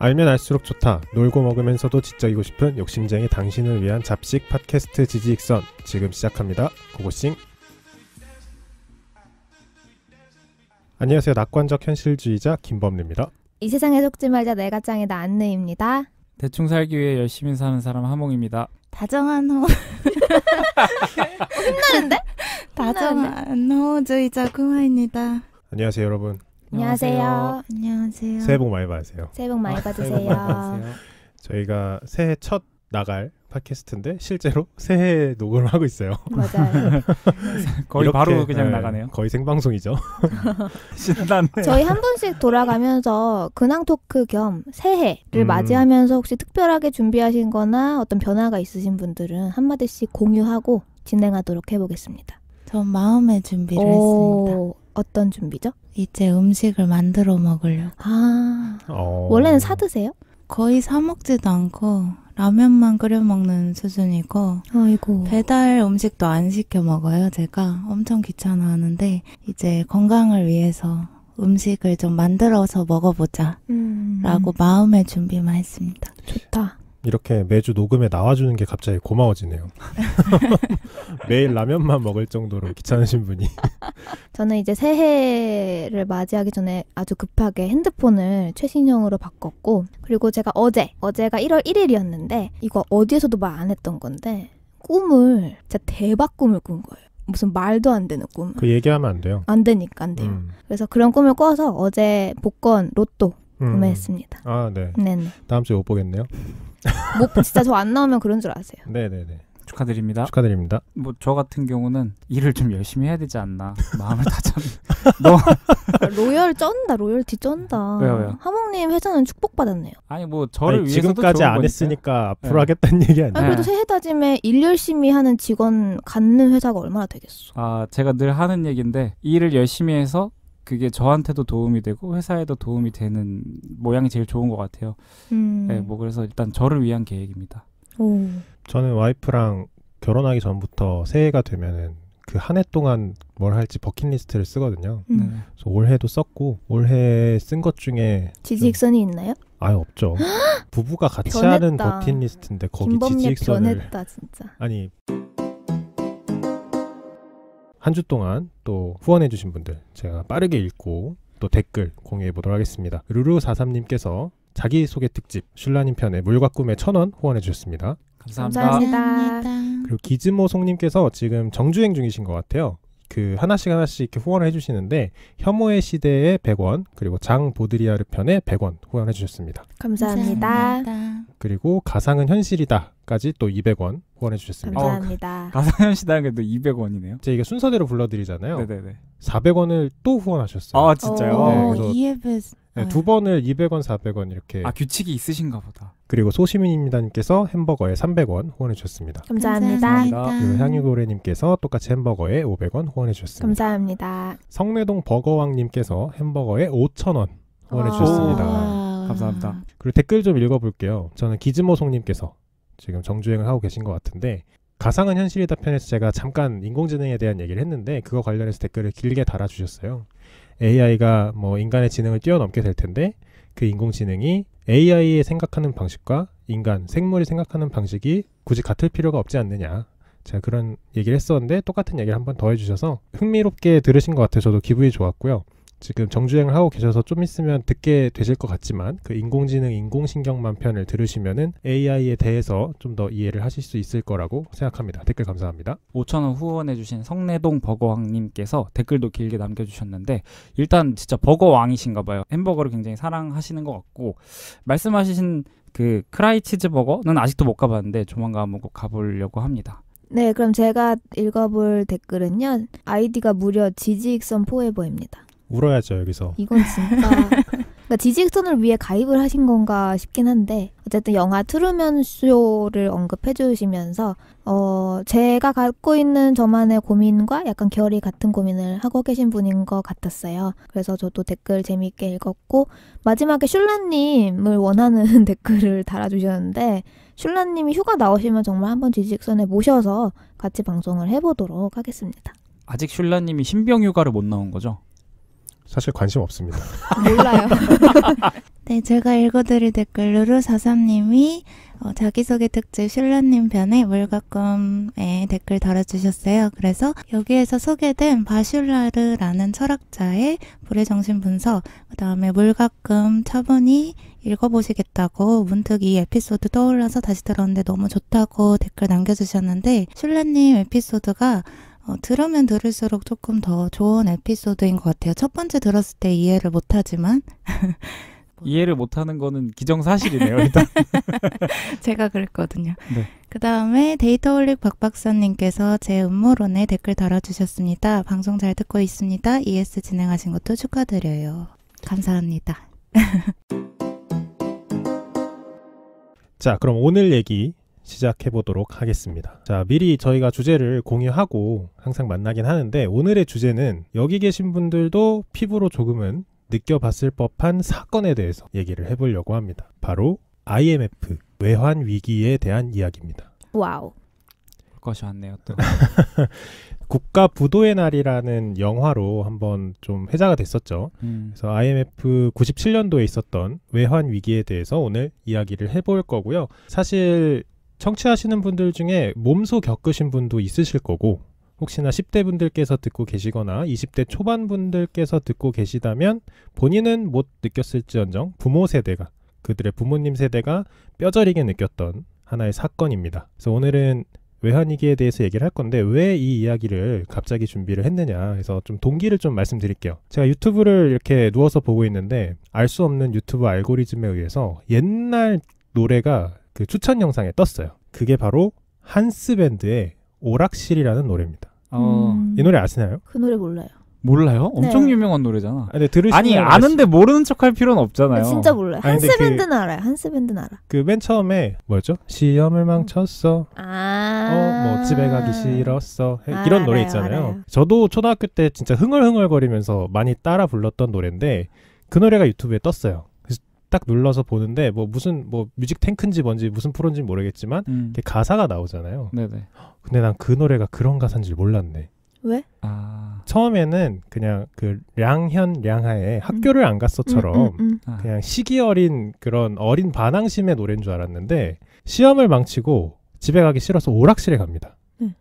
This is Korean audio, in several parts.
알면 알수록 좋다. 놀고 먹으면서도 지적이고 싶은 욕심쟁이 당신을 위한 잡식 팟캐스트 지지익선 지금 시작합니다. 고고싱. 안녕하세요. 낙관적 현실주의자 김범래입니다. 이 세상에 속지 말자 내가 짱이다 안내입니다. 대충 살기 위해 열심히 사는 사람 하몽입니다. 다정한 호 힘나는데? 다정한 호주의자 구마입니다. 안녕하세요 여러분. 안녕하세요. 안녕하세요. 새해 복 많이 받으세요. 새해 복 많이 받으세요. 새해 복 많이 받으세요. 저희가 새해 첫 나갈 팟캐스트인데 실제로 새해 녹음을 하고 있어요. 맞아요. 거의 이렇게, 바로 그냥 나가네요. 거의 생방송이죠. 신나네. 저희 한 분씩 돌아가면서 근황 토크 겸 새해를 맞이하면서 혹시 특별하게 준비하신 거나 어떤 변화가 있으신 분들은 한마디씩 공유하고 진행하도록 해보겠습니다. 전 마음의 준비를 했습니다. 어떤 준비죠? 이제 음식을 만들어 먹으려고. 원래는 사 드세요? 거의 사 먹지도 않고 라면만 끓여 먹는 수준이고 아이고. 배달 음식도 안 시켜 먹어요. 제가 엄청 귀찮아하는데 이제 건강을 위해서 음식을 좀 만들어서 먹어보자 라고 마음의 준비만 했습니다. 좋다. 이렇게 매주 녹음에 나와주는 게 갑자기 고마워지네요. 매일 라면만 먹을 정도로 귀찮으신 분이. 저는 이제 새해를 맞이하기 전에 아주 급하게 핸드폰을 최신형으로 바꿨고, 그리고 제가 어제가 1월 1일이었는데 이거 어디에서도 말 안 했던 건데 꿈을 진짜 대박 꿈을 꾼 거예요. 무슨 말도 안 되는 꿈을. 그 얘기하면 안 돼요. 안 돼요. 그래서 그런 꿈을 꿔서 어제 복권 로또 구매했습니다. 아, 네. 네네. 다음 주에 못 보겠네요. 진짜 저 안 나오면 그런 줄 아세요. 네네네. 축하드립니다. 축하드립니다. 뭐 저 같은 경우는 일을 좀 열심히 해야 되지 않나. 마음을 다잡는. 로열티 쩐다. 왜요? 하몽님 회사는 축복받았네요. 아니 뭐 저를 아니, 위해서도 지금까지 좋은 안 거니까요. 했으니까 앞으로 네. 하겠다는 얘기 아니에요? 아니, 그래도 새해 다짐에 일 열심히 하는 직원 갖는 회사가 얼마나 되겠어. 아, 제가 늘 하는 얘기인데 일을 열심히 해서 그게 저한테도 도움이 되고 회사에도 도움이 되는 모양이 제일 좋은 것 같아요. 네, 뭐 그래서 일단 저를 위한 계획입니다. 오. 저는 와이프랑 결혼하기 전부터 새해가 되면은 그 한 해 동안 뭘 할지 버킷리스트를 쓰거든요. 네. 그래서 올해도 썼고 올해 쓴 것 중에 지지익선이 있나요? 아예 없죠. 부부가 같이 변했다. 하는 버킷리스트인데 거기 김범례 지지익선을 변했다 진짜. 아니 한 주 동안 또 후원해주신 분들 제가 빠르게 읽고 또 댓글 공유해보도록 하겠습니다. 루루43님께서 자기소개 특집 슐라님 편에 물과 꿈에 1,000원 후원해주셨습니다. 감사합니다. 그리고 기즈모송님께서 지금 정주행 중이신 것 같아요. 그 하나씩 이렇게 후원을 해주시는데 혐오의 시대에 100원 그리고 장 보드리아르 편에 100원 후원해주셨습니다. 감사합니다. 그리고 가상은 현실이다까지 또 200원 후원해주셨습니다. 감사합니다. 가상현실당에도 200원이네요. 이게 순서대로 불러드리잖아요. 네네네. 400원을 또 후원하셨어요. 아 진짜요? 네, 그래서 EFS 네, 두 번을 200원, 400원 이렇게. 아 규칙이 있으신가 보다. 그리고 소시민입니다님께서 햄버거에 300원 후원해주셨습니다. 감사합니다. 그리고 향유고래님께서 똑같이 햄버거에 500원 후원해주셨습니다. 감사합니다. 성내동 버거왕님께서 햄버거에 5,000원 후원해주셨습니다. 감사합니다. 그리고 댓글 좀 읽어볼게요. 저는 기즈모송님께서 지금 정주행을 하고 계신 것 같은데 가상은 현실이다 편에서 제가 잠깐 인공지능에 대한 얘기를 했는데 그거 관련해서 댓글을 길게 달아주셨어요. AI가 뭐 인간의 지능을 뛰어넘게 될 텐데 그 인공지능이 AI의 생각하는 방식과 인간, 생물이 생각하는 방식이 굳이 같을 필요가 없지 않느냐. 제가 그런 얘기를 했었는데 똑같은 얘기를 한 번 더 해주셔서 흥미롭게 들으신 것 같아서 저도 기분이 좋았고요. 지금 정주행을 하고 계셔서 좀 있으면 듣게 되실 것 같지만 그 인공지능, 인공신경만 편을 들으시면은 AI에 대해서 좀 더 이해를 하실 수 있을 거라고 생각합니다. 댓글 감사합니다. 5,000원 후원해주신 성내동 버거왕님께서 댓글도 길게 남겨주셨는데 일단 진짜 버거왕이신가 봐요. 햄버거를 굉장히 사랑하시는 것 같고 말씀하신 그 크라이치즈 버거는 아직도 못 가봤는데 조만간 한번 꼭 가보려고 합니다. 네, 그럼 제가 읽어볼 댓글은요. 아이디가 무려 지지익선 포에버입니다. 울어야죠 여기서. 이건 진짜 그러니까 지지익선을 위해 가입을 하신 건가 싶긴 한데 어쨌든 영화 트루먼 쇼를 언급해 주시면서 제가 갖고 있는 저만의 고민과 약간 결이 같은 고민을 하고 계신 분인 것 같았어요. 그래서 저도 댓글 재미있게 읽었고 마지막에 슐라님을 원하는 댓글을 달아주셨는데 슐라님이 휴가 나오시면 정말 한번 지지익선에 모셔서 같이 방송을 해보도록 하겠습니다. 아직 슐라님이 신병 휴가를 못 나온 거죠? 사실 관심 없습니다. 몰라요. 네, 제가 읽어드릴 댓글 루루43님이 자기소개 특집 슐라님 편에 물가꿈에 댓글 달아주셨어요. 그래서 여기에서 소개된 바슐라르라는 철학자의 불의 정신 분석, 그 다음에 물가꿈 차분히 읽어보시겠다고 문득 이 에피소드 떠올라서 다시 들었는데 너무 좋다고 댓글 남겨주셨는데, 슐라님 에피소드가 들으면 들을수록 조금 더 좋은 에피소드인 것 같아요. 첫 번째 들었을 때 이해를 못하지만 이해를 못하는 거는 기정사실이네요. 일단 제가 그랬거든요. 네. 그 다음에 데이터홀릭 박박사님께서 제 음모론에 댓글 달아주셨습니다. 방송 잘 듣고 있습니다. ES 진행하신 것도 축하드려요. 감사합니다. 자, 그럼 오늘 얘기 시작해보도록 하겠습니다. 자, 미리 저희가 주제를 공유하고 항상 만나긴 하는데, 오늘의 주제는 여기 계신 분들도 피부로 조금은 느껴봤을 법한 사건에 대해서 얘기를 해보려고 합니다. 바로 IMF, 외환위기에 대한 이야기입니다. 와우. 것이 왔네요. 또. 국가부도의 날이라는 영화로 한번 좀 회자가 됐었죠. 그래서 IMF 97년도에 있었던 외환위기에 대해서 오늘 이야기를 해볼 거고요. 사실 청취하시는 분들 중에 몸소 겪으신 분도 있으실 거고, 혹시나 10대 분들께서 듣고 계시거나 20대 초반 분들께서 듣고 계시다면 본인은 못 느꼈을지언정 부모 세대가, 그들의 부모님 세대가 뼈저리게 느꼈던 하나의 사건입니다. 그래서 오늘은 외환위기에 대해서 얘기를 할 건데, 왜 이 이야기를 갑자기 준비를 했느냐 해서 좀 동기를 좀 말씀드릴게요. 제가 유튜브를 이렇게 누워서 보고 있는데 알 수 없는 유튜브 알고리즘에 의해서 옛날 노래가 그 추천 영상에 떴어요. 그게 바로 한스밴드의 오락실이라는 노래입니다. 이 노래 아시나요? 그 노래 몰라요. 몰라요? 엄청 네. 유명한 노래잖아. 근데 들으시면 아니 아는데 모르는 척할 필요는 없잖아요. 진짜 몰라요. 아니, 근데 한스밴드는 알아요. 한스밴드는 알아. 그 맨 처음에 뭐였죠? 시험을 망쳤어. 뭐 집에 가기 싫었어. 이런 노래 있잖아요. 알아요. 저도 초등학교 때 진짜 흥얼흥얼거리면서 많이 따라 불렀던 노래인데, 그 노래가 유튜브에 떴어요. 그래서 딱 눌러서 보는데 무슨 뮤직 탱크인지 뭔지 무슨 프로인지 모르겠지만 이렇게 가사가 나오잖아요. 네네. 근데 난 그 노래가 그런 가사인 줄 몰랐네. 왜? 처음에는 그냥 그 량하의 학교를 안 갔어처럼 그냥 시기 어린 그런 어린 반항심의 노래인 줄 알았는데, 시험을 망치고 집에 가기 싫어서 오락실에 갑니다.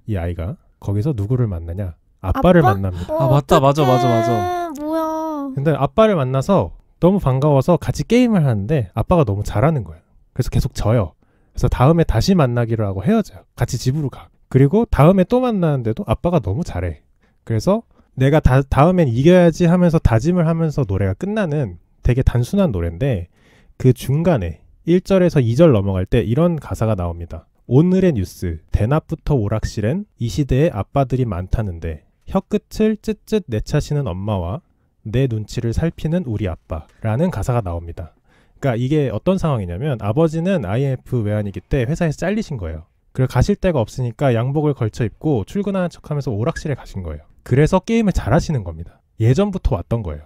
이 아이가 거기서 누구를 만나냐? 아빠를 만납니다. 맞다. 맞아. 뭐야? 근데 아빠를 만나서 너무 반가워서 같이 게임을 하는데 아빠가 너무 잘하는 거예요. 그래서 계속 져요. 그래서 다음에 다시 만나기로 하고 헤어져요. 같이 집으로 가. 그리고 다음에 또 만나는데도 아빠가 너무 잘해. 그래서 내가 다음엔 이겨야지 하면서 다짐을 하면서 노래가 끝나는 되게 단순한 노래인데, 그 중간에 1절에서 2절 넘어갈 때 이런 가사가 나옵니다. 오늘의 뉴스, 대낮부터 오락실엔 이 시대에 아빠들이 많다는데 혀끝을 쯧쯧 내차시는 엄마와 내 눈치를 살피는 우리 아빠라는 가사가 나옵니다. 그러니까 이게 어떤 상황이냐면, 아버지는 IMF 외환위기 때 회사에서 잘리신 거예요. 그래서 가실 데가 없으니까 양복을 걸쳐 입고 출근하는 척하면서 오락실에 가신 거예요. 그래서 게임을 잘하시는 겁니다. 예전부터 왔던 거예요.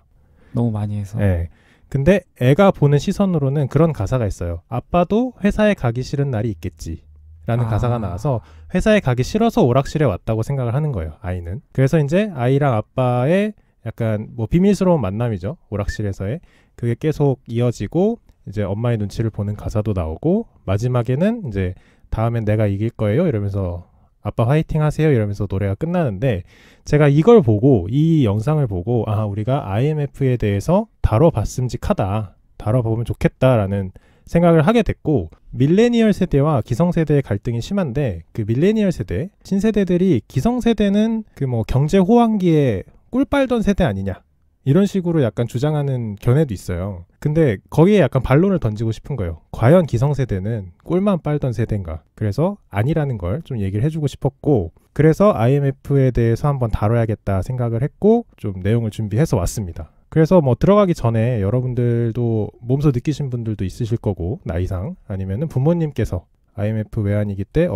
너무 많이 해서. 네. 근데 애가 보는 시선으로는 그런 가사가 있어요. 아빠도 회사에 가기 싫은 날이 있겠지 라는 가사가 나와서 회사에 가기 싫어서 오락실에 왔다고 생각을 하는 거예요, 아이는. 그래서 이제 아이랑 아빠의 약간 비밀스러운 만남이죠, 오락실에서의. 그게 계속 이어지고 이제 엄마의 눈치를 보는 가사도 나오고, 마지막에는 이제 다음엔 내가 이길 거예요 이러면서 아빠 화이팅 하세요 이러면서 노래가 끝나는데, 제가 이걸 보고, 이 영상을 보고, 우리가 IMF에 대해서 다뤄봤음직하다, 다뤄보면 좋겠다라는 생각을 하게 됐고, 밀레니얼 세대와 기성세대의 갈등이 심한데, 그 밀레니얼 세대, 신세대들이 기성세대는 그 경제 호황기에 꿀 빨던 세대 아니냐, 이런 식으로 약간 주장하는 견해도 있어요. 근데 거기에 약간 반론을 던지고 싶은 거예요. 과연 기성세대는 꿀만 빨던 세대인가? 그래서 아니라는 걸 좀 얘기를 해주고 싶었고, 그래서 IMF에 대해서 한번 다뤄야겠다 생각을 했고, 좀 내용을 준비해서 왔습니다. 그래서 들어가기 전에 여러분들도 몸소 느끼신 분들도 있으실 거고, 나이상 아니면은 부모님께서 IMF 외환위기 때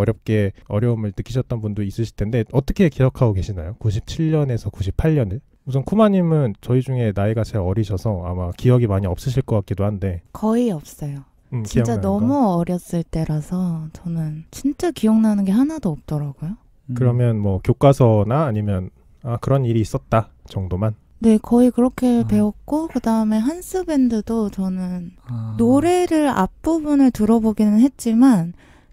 어려움을 느끼셨던 분도 있으실 텐데, 어떻게 기억하고 계시나요? 97년에서 98년을? 우선 쿠마님은 저희 중에 나이가 제일 어리셔서 아마 기억이 많이 없으실 것 같기도 한데. 거의 없어요. 진짜 너무 어렸을 때라서 저는 진짜 기억나는 게 하나도 없더라고요. 그러면 교과서나 아니면 그런 일이 있었다 정도만? 네, 거의 그렇게 아. 배웠고 그다음에 한스 밴드도 저는 노래를 앞부분을 들어보기는 했지만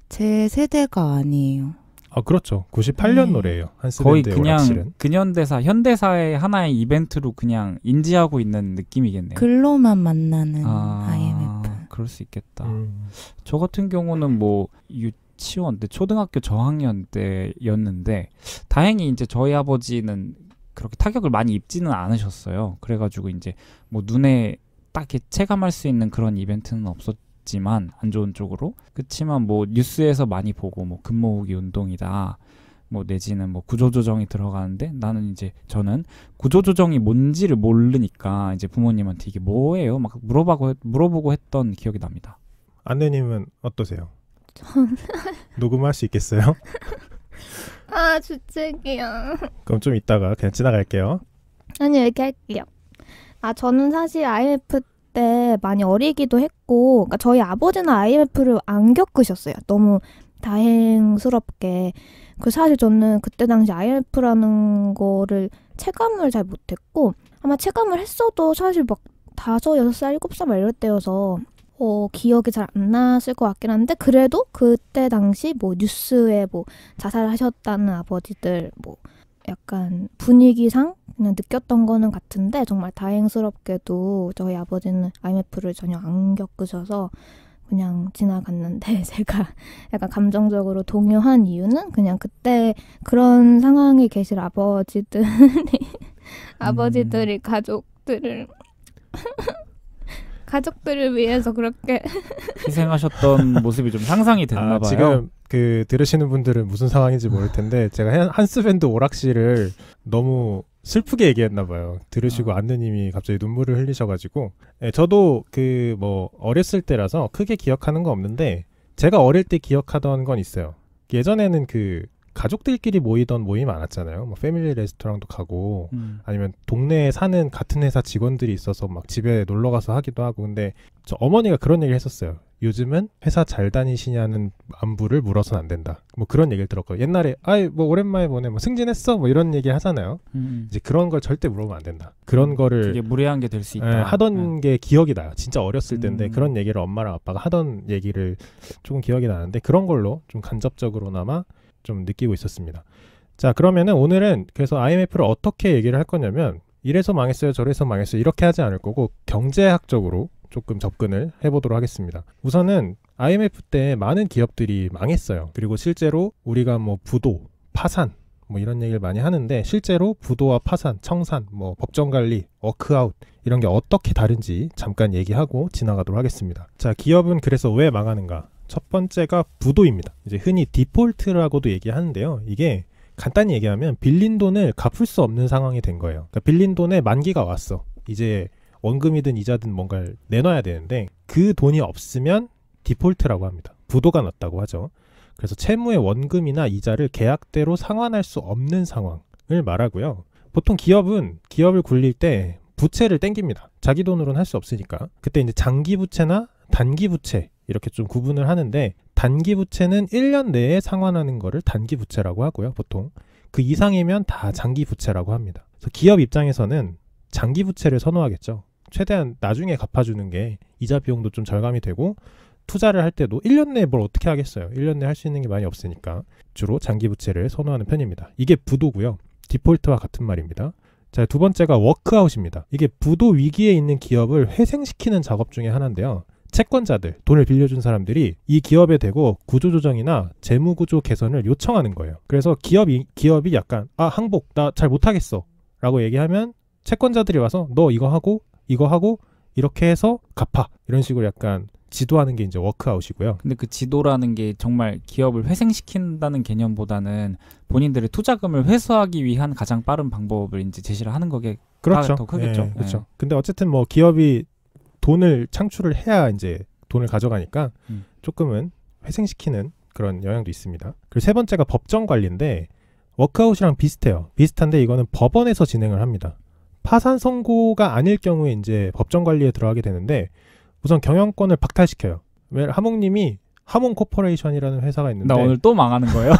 제 세대가 아니에요. 아 그렇죠. 98년 네. 노래예요. 한스 거의 밴드의 그냥 오락실은. 근현대사, 현대사의 하나의 이벤트로 그냥 인지하고 있는 느낌이겠네요. 글로만 만나는 IMF. 그럴 수 있겠다. 음. 저 같은 경우는 뭐 유치원 때 초등학교 저학년 때였는데 다행히 이제 저희 아버지는 그렇게 타격을 많이 입지는 않으셨어요. 그래가지고 이제 뭐 눈에 딱 이렇게 체감할 수 있는 그런 이벤트는 없었지만 안 좋은 쪽으로. 그렇지만 뭐 뉴스에서 많이 보고 뭐 근모으기 운동이다. 뭐 내지는 뭐 구조조정이 들어가는데 나는 이제 저는 구조조정이 뭔지를 모르니까 이제 부모님한테 이게 뭐예요? 막 물어보고 했던 기억이 납니다. 안내님은 어떠세요? 녹음할 수 있겠어요? 아 주책이야. 그럼 좀 이따가 그냥 지나갈게요. 아니 얘기할게요. 아 저는 사실 IMF 때 많이 어리기도 했고, 그러니까 저희 아버지는 IMF를 안 겪으셨어요. 너무 다행스럽게. 그 사실 저는 그때 당시 IMF라는 거를 체감을 잘 못했고, 아마 체감을 했어도 사실 막 5, 6살, 7살 막 이럴 때여서 기억이 잘 안 났을 것 같긴 한데, 그래도 그때 당시 뭐 뉴스에 뭐 자살하셨다는 아버지들 뭐 약간 분위기상 그냥 느꼈던 거는 같은데, 정말 다행스럽게도 저희 아버지는 IMF를 전혀 안 겪으셔서 그냥 지나갔는데, 제가 약간 감정적으로 동요한 이유는 그냥 그때 그런 상황에 계실 아버지들이 가족들을 위해서 그렇게 희생하셨던 모습이 좀 상상이 됐나 봐요. 지금 그 들으시는 분들은 무슨 상황인지 모를 텐데 제가 한스 밴드 오락실을 너무 슬프게 얘기했나 봐요. 들으시고 안느님이 갑자기 눈물을 흘리셔가지고. 네, 저도 그 뭐 어렸을 때라서 크게 기억하는 거 없는데 제가 어릴 때 기억하던 건 있어요. 예전에는 그 가족들끼리 모이던 모임 많았잖아요. 뭐 패밀리 레스토랑도 가고 아니면 동네에 사는 같은 회사 직원들이 있어서 막 집에 놀러 가서 하기도 하고. 근데 저 어머니가 그런 얘기를 했었어요. 요즘은 회사 잘 다니시냐는 안부를 물어서는 안 된다. 뭐 그런 얘기를 들었거든요. 옛날에 아이 뭐 오랜만에 보네, 뭐 승진했어, 뭐 이런 얘기 하잖아요. 이제 그런 걸 절대 물어보면 안 된다. 그런 거를 되게 무례한 게 될 수 있다. 하던 게 기억이 나요. 진짜 어렸을 때인데 그런 얘기를 엄마랑 아빠가 하던 얘기를 조금 기억이 나는데, 그런 걸로 좀 간접적으로나마 좀 느끼고 있었습니다. 자, 그러면은 오늘은 그래서 IMF를 어떻게 얘기를 할 거냐면, 이래서 망했어요, 저래서 망했어요, 이렇게 하지 않을 거고 경제학적으로 조금 접근을 해보도록 하겠습니다. 우선은 IMF 때 많은 기업들이 망했어요. 그리고 실제로 우리가 뭐 부도, 파산 뭐 이런 얘기를 많이 하는데, 실제로 부도와 파산, 청산, 뭐 법정관리, 워크아웃 이런 게 어떻게 다른지 잠깐 얘기하고 지나가도록 하겠습니다. 자, 기업은 그래서 왜 망하는가? 첫 번째가 부도입니다. 이제 흔히 디폴트라고도 얘기하는데요. 이게 간단히 얘기하면 빌린 돈을 갚을 수 없는 상황이 된 거예요. 그러니까 빌린 돈에 만기가 왔어. 이제 원금이든 이자든 뭔가를 내놔야 되는데 그 돈이 없으면 디폴트라고 합니다. 부도가 났다고 하죠. 그래서 채무의 원금이나 이자를 계약대로 상환할 수 없는 상황을 말하고요. 보통 기업을 굴릴 때 부채를 땡깁니다. 자기 돈으로는 할 수 없으니까. 그때 이제 장기 부채나 단기 부채 이렇게 좀 구분을 하는데, 단기 부채는 1년 내에 상환하는 거를 단기 부채라고 하고요. 보통 그 이상이면 다 장기 부채라고 합니다. 그래서 기업 입장에서는 장기 부채를 선호하겠죠. 최대한 나중에 갚아주는 게 이자 비용도 좀 절감이 되고, 투자를 할 때도 1년 내에 뭘 어떻게 하겠어요. 1년 내에 할 수 있는 게 많이 없으니까 주로 장기 부채를 선호하는 편입니다. 이게 부도고요. 디폴트와 같은 말입니다. 자, 두 번째가 워크아웃입니다. 이게 부도 위기에 있는 기업을 회생시키는 작업 중에 하나인데요. 채권자들, 돈을 빌려준 사람들이 이 기업에 대고 구조조정이나 재무구조 개선을 요청하는 거예요. 그래서 기업이 약간 항복 나 잘 못하겠어 라고 얘기하면 채권자들이 와서 너 이거 하고 이렇게 해서 갚아, 이런 식으로 약간 지도하는 게 이제 워크아웃이고요. 근데 그 지도라는 게 정말 기업을 회생시킨다는 개념보다는 본인들의 투자금을 회수하기 위한 가장 빠른 방법을 이제 제시를 하는 거게 그렇죠. 더 크겠죠. 네, 그렇죠. 근데 어쨌든 뭐 기업이 돈을 창출을 해야 이제 돈을 가져가니까 조금은 회생시키는 그런 영향도 있습니다. 그리고 세 번째가 법정 관리인데, 워크아웃이랑 비슷한데 이거는 법원에서 진행을 합니다. 파산 선고가 아닐 경우에 이제 법정 관리에 들어가게 되는데, 우선 경영권을 박탈시켜요. 왜? 하몽님이 하몽 코퍼레이션이라는 회사가 있는데, 나 오늘 또 망하는 거예요?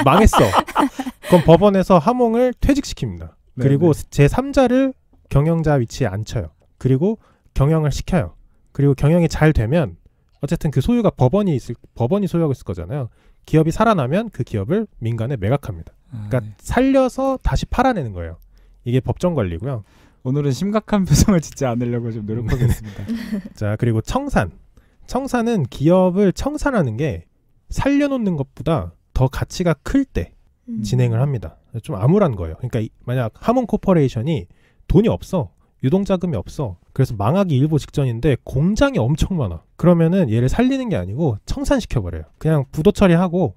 망했어. 그럼 법원에서 하몽을 퇴직시킵니다. 그리고 제3자를 경영자 위치에 앉혀요. 그리고 경영을 시켜요. 그리고 경영이 잘 되면 어쨌든 그 소유가 법원이 소유하고 있을 거잖아요. 기업이 살아나면 그 기업을 민간에 매각합니다. 그러니까 살려서 다시 팔아내는 거예요. 이게 법정 관리고요. 오늘은 심각한 표정을 짓지 않으려고 좀 노력하겠습니다. 자, 그리고 청산. 청산은 기업을 청산하는 게 살려놓는 것보다 더 가치가 클 때 진행을 합니다. 좀 암울한 거예요. 그러니까 만약 하몬 코퍼레이션이 돈이 없어. 유동자금이 없어. 그래서 망하기 일보 직전인데 공장이 엄청 많아. 그러면은 얘를 살리는 게 아니고 청산시켜버려요. 그냥 부도 처리하고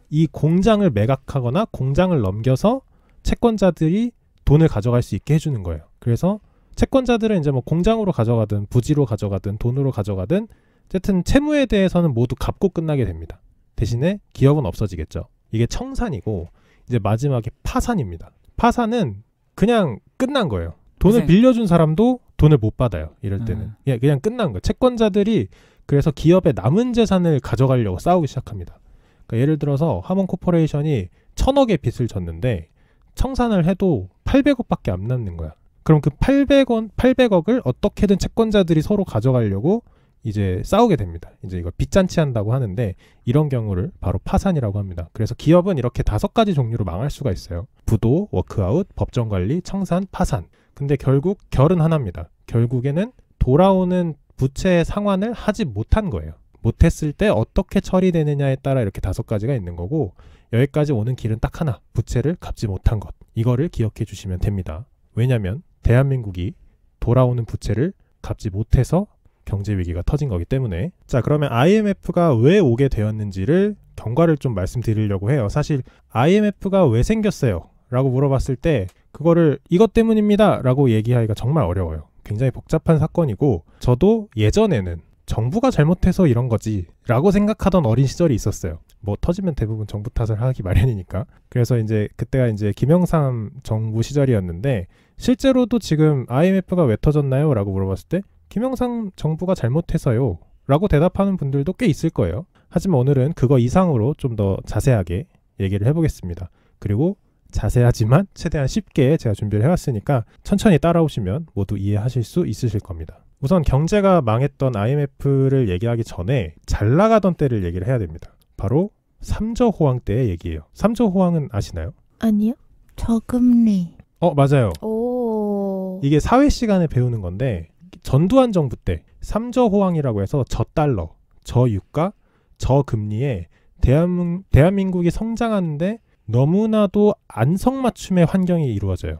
이 공장을 매각하거나 공장을 넘겨서 채권자들이 돈을 가져갈 수 있게 해주는 거예요. 그래서 채권자들은 이제 뭐 공장으로 가져가든 부지로 가져가든 돈으로 가져가든 어쨌든 채무에 대해서는 모두 갚고 끝나게 됩니다. 대신에 기업은 없어지겠죠. 이게 청산이고 이제 마지막에 파산입니다. 파산은 그냥 끝난 거예요. 돈을 빌려준 사람도 돈을 못 받아요. 이럴 때는. 그냥 끝난 거예요. 채권자들이 그래서 기업의 남은 재산을 가져가려고 싸우기 시작합니다. 그러니까 예를 들어서 하몬 코퍼레이션이 1,000억의 빚을 졌는데 청산을 해도 800억밖에 안 남는 거야. 그럼 그 800억을 어떻게든 채권자들이 서로 가져가려고 이제 싸우게 됩니다. 이제 이걸 빚잔치 한다고 하는데 이런 경우를 바로 파산이라고 합니다. 그래서 기업은 이렇게 5가지 종류로 망할 수가 있어요. 부도, 워크아웃, 법정관리, 청산, 파산. 근데 결국 결은 하나입니다. 결국에는 돌아오는 부채의 상환을 하지 못한 거예요. 못했을 때 어떻게 처리되느냐에 따라 이렇게 5가지가 있는 거고 여기까지 오는 길은 딱 하나. 부채를 갚지 못한 것. 이거를 기억해 주시면 됩니다. 왜냐하면 대한민국이 돌아오는 부채를 갚지 못해서 경제위기가 터진 거기 때문에. 자, 그러면 IMF가 왜 오게 되었는지를 경과를 좀 말씀드리려고 해요. 사실 IMF가 왜 생겼어요? 라고 물어봤을 때 그거를 이것 때문입니다 라고 얘기하기가 정말 어려워요. 굉장히 복잡한 사건이고 저도 예전에는 정부가 잘못해서 이런 거지 라고 생각하던 어린 시절이 있었어요. 뭐 터지면 대부분 정부 탓을 하기 마련이니까. 그래서 이제 그때가 이제 김영삼 정부 시절이었는데 실제로도 지금 IMF가 왜 터졌나요? 라고 물어봤을 때 김영삼 정부가 잘못해서요 라고 대답하는 분들도 꽤 있을 거예요. 하지만 오늘은 그거 이상으로 좀 더 자세하게 얘기를 해보겠습니다. 그리고 자세하지만 최대한 쉽게 제가 준비를 해왔으니까 천천히 따라오시면 모두 이해하실 수 있으실 겁니다. 우선 경제가 망했던 IMF를 얘기하기 전에 잘 나가던 때를 얘기를 해야 됩니다. 바로 3조 호황 때의 얘기예요. 3조 호황은 아시나요? 아니요. 저금리. 맞아요. 오. 이게 사회 시간에 배우는 건데 전두환 정부 때 3조 호황이라고 해서 저달러, 저유가, 저금리에 대한민국이 성장하는데 너무나도 안성맞춤의 환경이 이루어져요.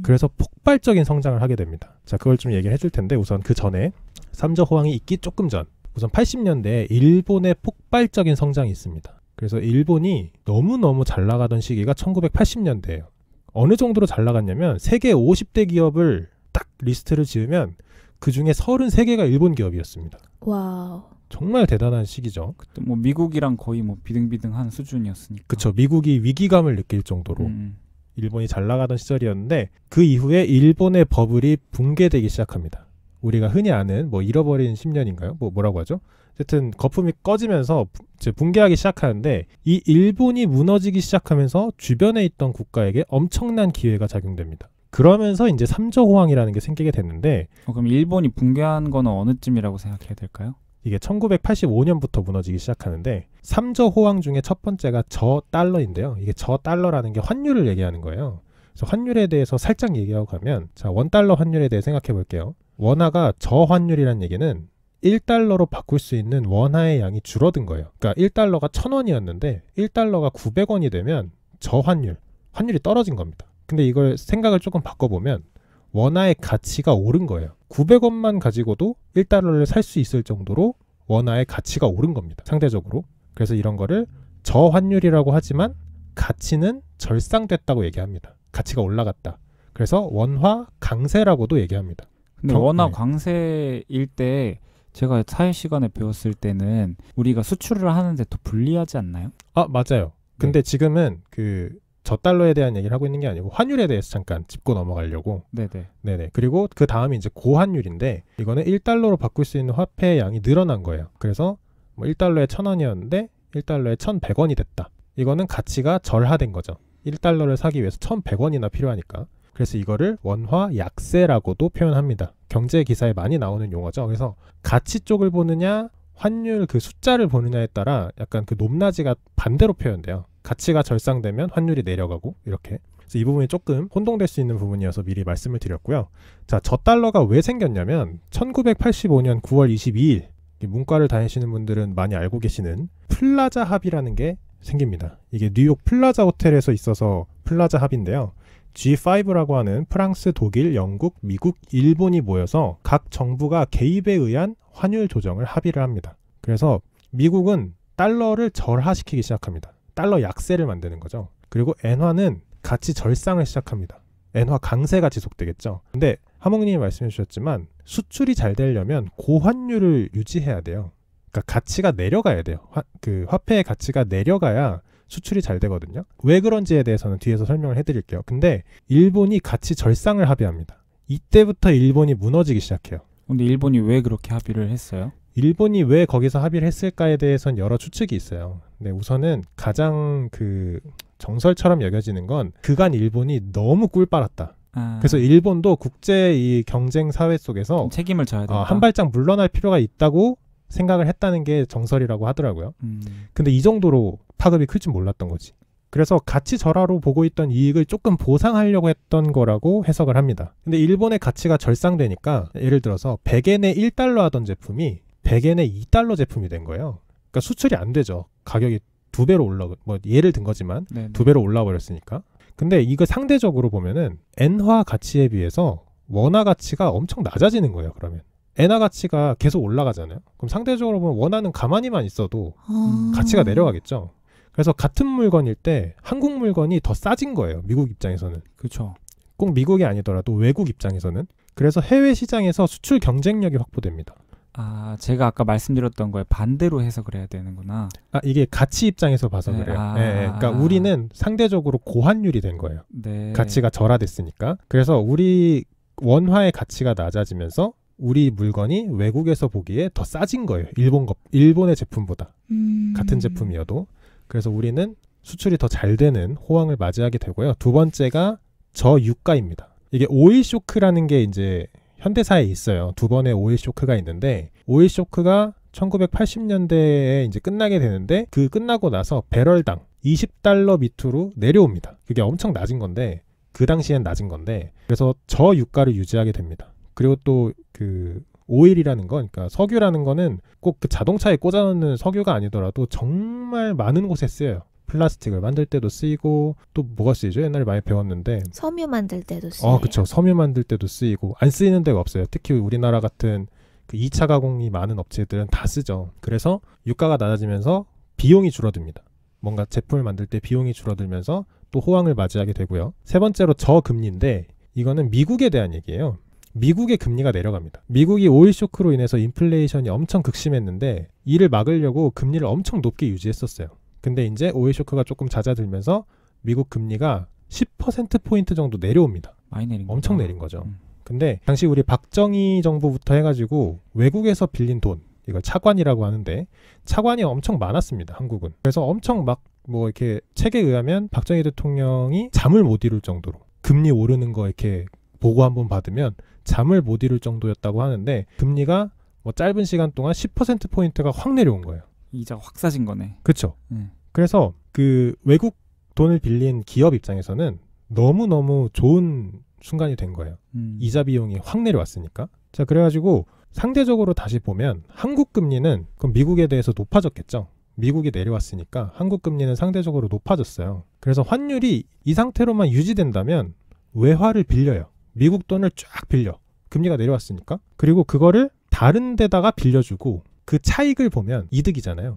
그래서 폭발적인 성장을 하게 됩니다. 자, 그걸 좀 얘기를 해줄 텐데 우선 그 전에 3조 호황이 있기 조금 전 우선 80년대에 일본의 폭발적인 성장이 있습니다. 그래서 일본이 너무너무 잘 나가던 시기가 1980년대예요. 어느 정도로 잘 나갔냐면 세계 50대 기업을 딱 리스트를 지으면 그중에 33개가 일본 기업이었습니다. 와우. 정말 대단한 시기죠. 그때 뭐 미국이랑 거의 뭐 비등비등한 수준이었으니까. 그렇죠. 미국이 위기감을 느낄 정도로 일본이 잘 나가던 시절이었는데 그 이후에 일본의 버블이 붕괴되기 시작합니다. 우리가 흔히 아는 뭐 잃어버린 10년인가요? 뭐라고 하죠? 어쨌든 거품이 꺼지면서 이제 붕괴하기 시작하는데 이 일본이 무너지기 시작하면서 주변에 있던 국가에게 엄청난 기회가 작용됩니다. 그러면서 이제 3조 호황이라는 게 생기게 됐는데 그럼 일본이 붕괴한 거는 어느쯤이라고 생각해야 될까요? 이게 1985년부터 무너지기 시작하는데 3조 호황 중에 첫 번째가 저달러인데요. 이게 저달러라는 게 환율을 얘기하는 거예요. 그래서 환율에 대해서 살짝 얘기하고 가면 자, 원달러 환율에 대해 생각해 볼게요. 원화가 저환율이라는 얘기는 1달러로 바꿀 수 있는 원화의 양이 줄어든 거예요. 그러니까 1달러가 1,000원이었는데 1달러가 900원이 되면 환율이 떨어진 겁니다. 근데 이걸 생각을 조금 바꿔보면 원화의 가치가 오른 거예요. 900원만 가지고도 1달러를 살 수 있을 정도로 원화의 가치가 오른 겁니다. 상대적으로. 그래서 이런 거를 저환율이라고 하지만 가치는 절상됐다고 얘기합니다. 가치가 올라갔다. 그래서 원화 강세라고도 얘기합니다. 근데 원화 강세일 때 제가 사회 시간에 배웠을 때는 우리가 수출을 하는데 더 불리하지 않나요? 맞아요. 근데 지금은 저달러에 대한 얘기를 하고 있는 게 아니고 환율에 대해서 잠깐 짚고 넘어가려고. 네네. 그리고 그 다음이 이제 고환율인데 이거는 1달러로 바꿀 수 있는 화폐의 양이 늘어난 거예요. 그래서 뭐 1달러에 1,000원이었는데 1달러에 1,100원이 됐다. 이거는 가치가 절하된 거죠. 1달러를 사기 위해서 1,100원이나 필요하니까. 그래서 이거를 원화 약세라고도 표현합니다. 경제 기사에 많이 나오는 용어죠. 그래서 가치 쪽을 보느냐 환율 그 숫자를 보느냐에 따라 약간 그 높낮이가 반대로 표현돼요. 가치가 절상되면 환율이 내려가고 이렇게. 그래서 이 부분이 조금 혼동될 수 있는 부분이어서 미리 말씀을 드렸고요. 자, 저달러가 왜 생겼냐면 1985년 9월 22일 문과를 다니시는 분들은 많이 알고 계시는 플라자 합의라는 게 생깁니다. 이게 뉴욕 플라자 호텔에서 있어서 플라자 합의인데요. G5라고 하는 프랑스, 독일, 영국, 미국, 일본이 모여서 각 정부가 개입에 의한 환율 조정을 합의를 합니다. 그래서 미국은 달러를 절하시키기 시작합니다. 달러 약세를 만드는 거죠. 그리고 엔화는 가치 절상을 시작합니다. 엔화 강세가 지속되겠죠. 근데 하몽님이 말씀해 주셨지만 수출이 잘 되려면 고환율을 유지해야 돼요. 그러니까 가치가 내려가야 돼요. 화폐의 가치가 내려가야 수출이 잘 되거든요. 왜 그런지에 대해서는 뒤에서 설명을 해드릴게요. 근데 일본이 가치 절상을 합의합니다. 이때부터 일본이 무너지기 시작해요. 근데 일본이 왜 그렇게 합의를 했어요? 일본이 왜 거기서 합의를 했을까에 대해서는 여러 추측이 있어요. 네, 우선은 가장 정설처럼 여겨지는 건 그간 일본이 너무 꿀 빨았다. 그래서 일본도 국제 이 경쟁 사회 속에서 책임을 져야 된다. 한 발짝 물러날 필요가 있다고 생각을 했다는 게 정설이라고 하더라고요. 근데 이 정도로 파급이 클 줄 몰랐던 거지. 그래서 가치 절하로 보고 있던 이익을 조금 보상하려고 했던 거라고 해석을 합니다. 근데 일본의 가치가 절상되니까 예를 들어서 100엔에 1달러 하던 제품이 100엔에 2달러 제품이 된 거예요. 그러니까 수출이 안 되죠. 가격이 2배로 예를 든 거지만 네네. 2배로 올라 버렸으니까. 근데 이거 상대적으로 보면은 엔화 가치에 비해서 원화 가치가 엄청 낮아지는 거예요. 그러면 엔화 가치가 계속 올라가잖아요. 그럼 상대적으로 보면 원화는 가만히만 있어도 가치가 내려가겠죠. 그래서 같은 물건일 때 한국 물건이 더 싸진 거예요. 미국 입장에서는. 그렇죠. 꼭 미국이 아니더라도 외국 입장에서는. 그래서 해외 시장에서 수출 경쟁력이 확보됩니다. 제가 아까 말씀드렸던 거에 반대로 해석을 해야 되는구나. 이게 가치 입장에서 봐서 그래요. 그러니까 우리는 상대적으로 고환율이 된 거예요. 네. 가치가 절하됐으니까. 그래서 우리 원화의 가치가 낮아지면서 우리 물건이 외국에서 보기에 더 싸진 거예요. 일본의 제품보다. 같은 제품이어도. 그래서 우리는 수출이 더 잘 되는 호황을 맞이하게 되고요. 두 번째가 저유가입니다. 이게 오일 쇼크라는 게 이제 현대사에 있어요. 두 번의 오일 쇼크가 있는데 오일 쇼크가 1980년대에 이제 끝나게 되는데 그 끝나고 나서 배럴당 20달러 밑으로 내려옵니다. 그게 엄청 낮은 건데 그 당시엔 낮은 건데 그래서 저유가를 유지하게 됩니다. 그리고 또 그 오일이라는 건 그러니까 석유라는 거는 꼭 그 자동차에 꽂아놓는 석유가 아니더라도 정말 많은 곳에 쓰여요. 플라스틱을 만들 때도 쓰이고 또 뭐가 쓰이죠? 옛날에 많이 배웠는데 섬유 만들 때도 쓰여요. 그렇죠. 섬유 만들 때도 쓰이고 안 쓰이는 데가 없어요. 특히 우리나라 같은 그 2차 가공이 많은 업체들은 다 쓰죠. 그래서 유가가 낮아지면서 비용이 줄어듭니다. 뭔가 제품을 만들 때 비용이 줄어들면서 또 호황을 맞이하게 되고요. 세 번째로 저금리인데 이거는 미국에 대한 얘기예요. 미국의 금리가 내려갑니다. 미국이 오일 쇼크로 인해서 인플레이션이 엄청 극심했는데 이를 막으려고 금리를 엄청 높게 유지했었어요. 근데 이제 오일 쇼크가 조금 잦아들면서 미국 금리가 10%포인트 정도 내려옵니다. 많이 내린 거죠. 엄청 내린 거죠. 근데 당시 우리 박정희 정부부터 해가지고 외국에서 빌린 돈, 이걸 차관이라고 하는데 차관이 엄청 많았습니다. 한국은. 그래서 엄청 이렇게 책에 의하면 박정희 대통령이 잠을 못 이룰 정도로 금리 오르는 거 이렇게 보고 한번 받으면 잠을 못 이룰 정도였다고 하는데 금리가 짧은 시간 동안 10%포인트가 확 내려온 거예요. 이자가 확 싸진 거네. 그렇죠. 그래서 그 외국 돈을 빌린 기업 입장에서는 너무너무 좋은 순간이 된 거예요. 이자 비용이 확 내려왔으니까. 자, 그래가지고 상대적으로 다시 보면 한국 금리는 그럼 미국에 대해서 높아졌겠죠. 미국이 내려왔으니까 한국 금리는 상대적으로 높아졌어요. 그래서 환율이 이 상태로만 유지된다면 외화를 빌려요. 미국 돈을 쫙 빌려. 금리가 내려왔으니까. 그리고 그거를 다른 데다가 빌려주고 그 차익을 보면 이득이잖아요.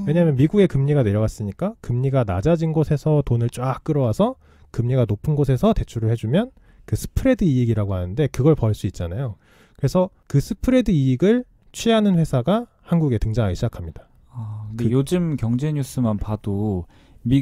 왜냐하면 미국의 금리가 내려갔으니까 금리가 낮아진 곳에서 돈을 쫙 끌어와서 금리가 높은 곳에서 대출을 해주면 그 스프레드 이익이라고 하는데 그걸 벌 수 있잖아요. 그래서 그 스프레드 이익을 취하는 회사가 한국에 등장하기 시작합니다. 근데 요즘 경제 뉴스만 봐도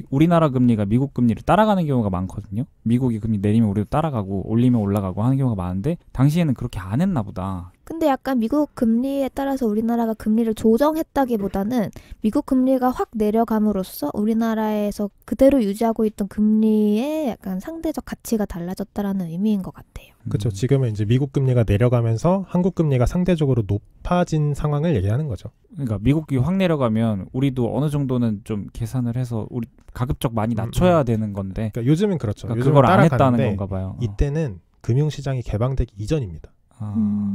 우리나라 금리가 미국 금리를 따라가는 경우가 많거든요. 미국이 금리 내리면 우리도 따라가고 올리면 올라가고 하는 경우가 많은데 당시에는 그렇게 안 했나 보다. 근데 약간 미국 금리에 따라서 우리나라가 금리를 조정했다기보다는 미국 금리가 확 내려감으로써 우리나라에서 그대로 유지하고 있던 금리의 약간 상대적 가치가 달라졌다라는 의미인 것 같아요. 그렇죠. 지금은 이제 미국 금리가 내려가면서 한국 금리가 상대적으로 높아진 상황을 얘기하는 거죠. 그러니까 미국이 확 내려가면 우리도 어느 정도는 좀 계산을 해서 우리 가급적 많이 낮춰야 되는 건데 그러니까 요즘은 그렇죠. 그러니까 요즘은 그걸 안 했다는 따라가는데 건가 봐요. 이때는 금융시장이 개방되기 이전입니다.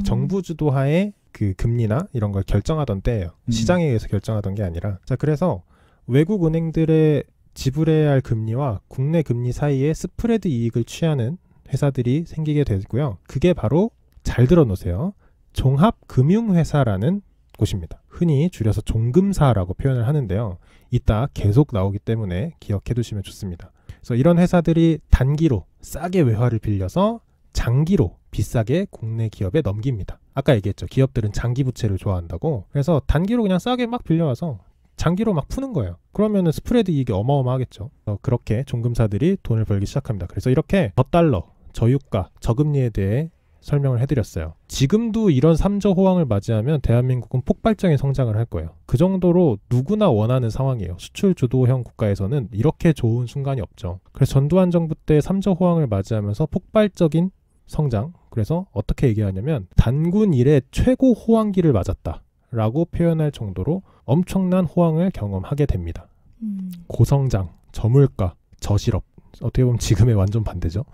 정부 주도하에 그 금리나 이런 걸 결정하던 때예요. 시장에 의해서 결정하던 게 아니라. 자, 그래서 외국 은행들의 지불해야 할 금리와 국내 금리 사이에 스프레드 이익을 취하는 회사들이 생기게 되고요. 그게 바로 잘 들어놓으세요. 종합금융회사라는 곳입니다. 흔히 줄여서 종금사라고 표현을 하는데요. 이따 계속 나오기 때문에 기억해 두시면 좋습니다. 그래서 이런 회사들이 단기로 싸게 외화를 빌려서 장기로 비싸게 국내 기업에 넘깁니다. 아까 얘기했죠. 기업들은 장기 부채를 좋아한다고. 그래서 단기로 그냥 싸게 막 빌려와서 장기로 막 푸는 거예요. 그러면은 스프레드 이익이 어마어마하겠죠. 그렇게 종금사들이 돈을 벌기 시작합니다. 그래서 이렇게 저달러, 저유가, 저금리에 대해 설명을 해드렸어요. 지금도 이런 3조 호황을 맞이하면 대한민국은 폭발적인 성장을 할 거예요. 그 정도로 누구나 원하는 상황이에요. 수출 주도형 국가에서는 이렇게 좋은 순간이 없죠. 그래서 전두환 정부 때 3조 호황을 맞이하면서 폭발적인 성장. 그래서 어떻게 얘기하냐면 단군 이래 최고 호황기를 맞았다라고 표현할 정도로 엄청난 호황을 경험하게 됩니다. 고성장, 저물가, 저실업. 어떻게 보면 지금의 완전 반대죠.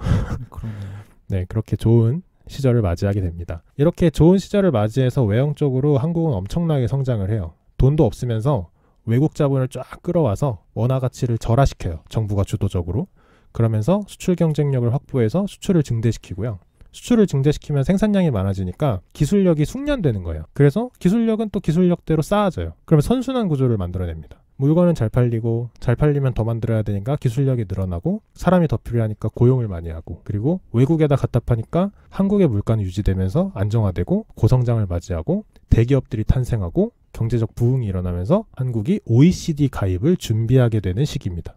네, 그렇게 좋은 시절을 맞이하게 됩니다. 이렇게 좋은 시절을 맞이해서 외형적으로 한국은 엄청나게 성장을 해요. 돈도 없으면서 외국 자본을 쫙 끌어와서 원화 가치를 절하시켜요. 정부가 주도적으로. 그러면서 수출 경쟁력을 확보해서 수출을 증대시키고요. 수출을 증대시키면 생산량이 많아지니까 기술력이 숙련되는 거예요. 그래서 기술력은 또 기술력대로 쌓아져요. 그러면 선순환 구조를 만들어냅니다. 물건은 잘 팔리고 잘 팔리면 더 만들어야 되니까 기술력이 늘어나고 사람이 더 필요하니까 고용을 많이 하고 그리고 외국에다 갖다 파니까 한국의 물가는 유지되면서 안정화되고 고성장을 맞이하고 대기업들이 탄생하고 경제적 부흥이 일어나면서 한국이 OECD 가입을 준비하게 되는 시기입니다.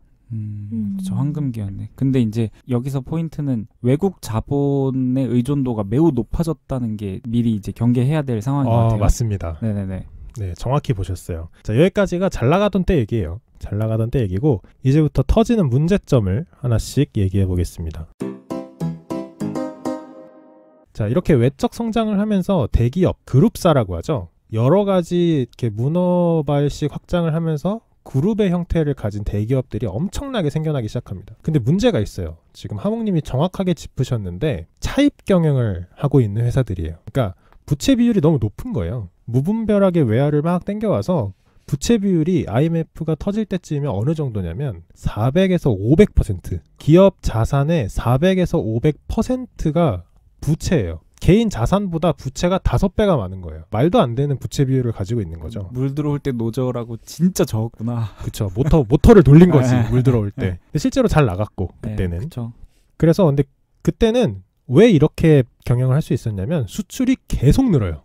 저 황금기였네. 근데 이제 여기서 포인트는 외국 자본의 의존도가 매우 높아졌다는 게 미리 이제 경계해야 될 상황인 것 같아요. 맞습니다. 네네네. 네, 정확히 보셨어요. 자, 여기까지가 잘 나가던 때 얘기예요. 잘 나가던 때 얘기고 이제부터 터지는 문제점을 하나씩 얘기해 보겠습니다. 자, 이렇게 외적 성장을 하면서 대기업, 그룹사라고 하죠. 여러 가지 이렇게 문어발식 확장을 하면서 그룹의 형태를 가진 대기업들이 엄청나게 생겨나기 시작합니다. 근데 문제가 있어요. 지금 하몽님이 정확하게 짚으셨는데 차입 경영을 하고 있는 회사들이에요. 그러니까 부채 비율이 너무 높은 거예요. 무분별하게 외화를 막 땡겨와서 부채 비율이 IMF가 터질 때쯤이면 어느 정도냐면 400에서 500%. 기업 자산의 400에서 500%가 부채예요. 개인 자산보다 부채가 5배가 많은 거예요. 말도 안 되는 부채 비율을 가지고 있는 거죠. 물 들어올 때 노저라고 진짜 적었구나. 그쵸. 모터를 돌린 거지. 물 들어올 때. 근데 실제로 잘 나갔고 그때는. 그쵸. 그래서 근데 그때는 왜 이렇게 경영을 할 수 있었냐면 수출이 계속 늘어요.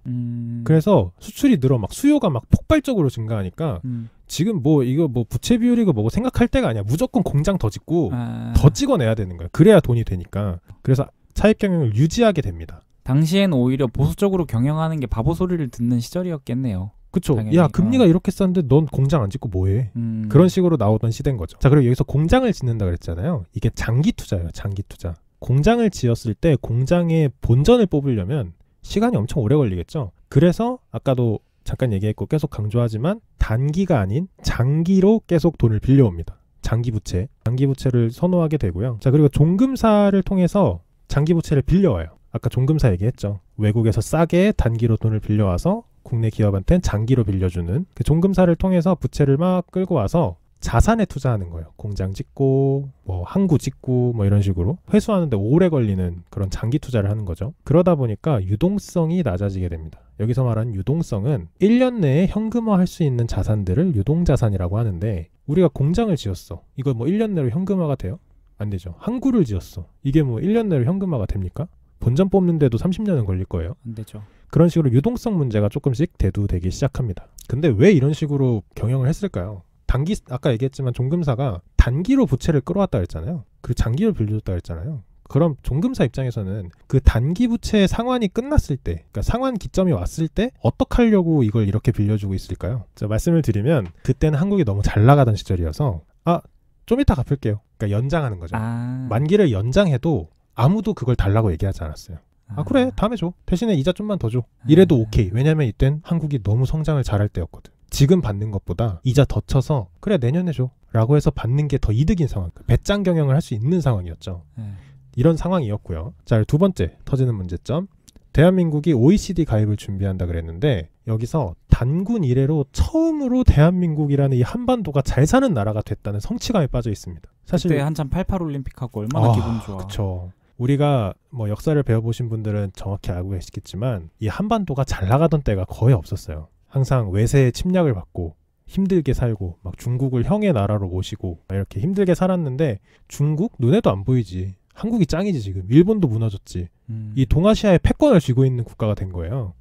그래서 수출이 늘어 막 수요가 막 폭발적으로 증가하니까 지금 이거 부채 비율이고 뭐고 생각할 때가 아니야. 무조건 공장 더 짓고 더 찍어내야 되는 거예요. 그래야 돈이 되니까. 그래서 차입 경영을 유지하게 됩니다. 당시엔 오히려 보수적으로 경영하는 게 바보 소리를 듣는 시절이었겠네요. 그쵸. 당연히. 야, 금리가 이렇게 쌌는데 넌 공장 안 짓고 뭐해? 그런 식으로 나오던 시대인 거죠. 자, 그리고 여기서 공장을 짓는다 그랬잖아요. 이게 장기 투자예요. 장기 투자. 공장을 지었을 때 공장의 본전을 뽑으려면 시간이 엄청 오래 걸리겠죠. 그래서 아까도 잠깐 얘기했고 계속 강조하지만 단기가 아닌 장기로 계속 돈을 빌려옵니다. 장기 부채를 선호하게 되고요. 자, 그리고 종금사를 통해서 장기 부채를 빌려와요. 아까 종금사 얘기했죠. 외국에서 싸게 단기로 돈을 빌려와서 국내 기업한테는 장기로 빌려주는 그 종금사를 통해서 부채를 막 끌고 와서 자산에 투자하는 거예요. 공장 짓고 항구 짓고 이런 식으로 회수하는데 오래 걸리는 그런 장기 투자를 하는 거죠. 그러다 보니까 유동성이 낮아지게 됩니다. 여기서 말하는 유동성은 1년 내에 현금화할 수 있는 자산들을 유동자산이라고 하는데 우리가 공장을 지었어. 이거 1년 내로 현금화가 돼요? 안 되죠. 항구를 지었어. 이게 1년 내로 현금화가 됩니까? 본전 뽑는데도 30년은 걸릴 거예요. 안 되죠. 그런 식으로 유동성 문제가 조금씩 대두되기 시작합니다. 근데 왜 이런 식으로 경영을 했을까요? 아까 얘기했지만 종금사가 단기로 부채를 끌어왔다 했잖아요. 그리고 장기로 빌려줬다 했잖아요. 그럼 종금사 입장에서는 그 단기 부채의 상환이 끝났을 때, 그러니까 상환 기점이 왔을 때 어떻게 하려고 이걸 이렇게 빌려주고 있을까요? 자, 말씀을 드리면 그때는 한국이 너무 잘 나가던 시절이어서 좀 이따 갚을게요. 그러니까 연장하는 거죠. 만기를 연장해도 아무도 그걸 달라고 얘기하지 않았어요. 그래 다음에 줘. 대신에 이자 좀만 더 줘. 이래도 오케이. 왜냐면 이땐 한국이 너무 성장을 잘할 때였거든. 지금 받는 것보다 이자 더 쳐서 그래 내년에 줘 라고 해서 받는 게 더 이득인 상황. 배짱 경영을 할 수 있는 상황이었죠. 이런 상황이었고요. 자, 두 번째 터지는 문제점. 대한민국이 OECD 가입을 준비한다 그랬는데 여기서 단군 이래로 처음으로 대한민국이라는 이 한반도가 잘 사는 나라가 됐다는 성취감에 빠져 있습니다. 사실 그때 한참 88 올림픽하고 얼마나 기분 좋아. 그쵸. 우리가 뭐 역사를 배워보신 분들은 정확히 알고 계시겠지만 이 한반도가 잘 나가던 때가 거의 없었어요. 항상 외세의 침략을 받고 힘들게 살고 막 중국을 형의 나라로 모시고 이렇게 힘들게 살았는데 중국 눈에도 안 보이지. 한국이 짱이지 지금. 일본도 무너졌지. 이 동아시아의 패권을 쥐고 있는 국가가 된 거예요.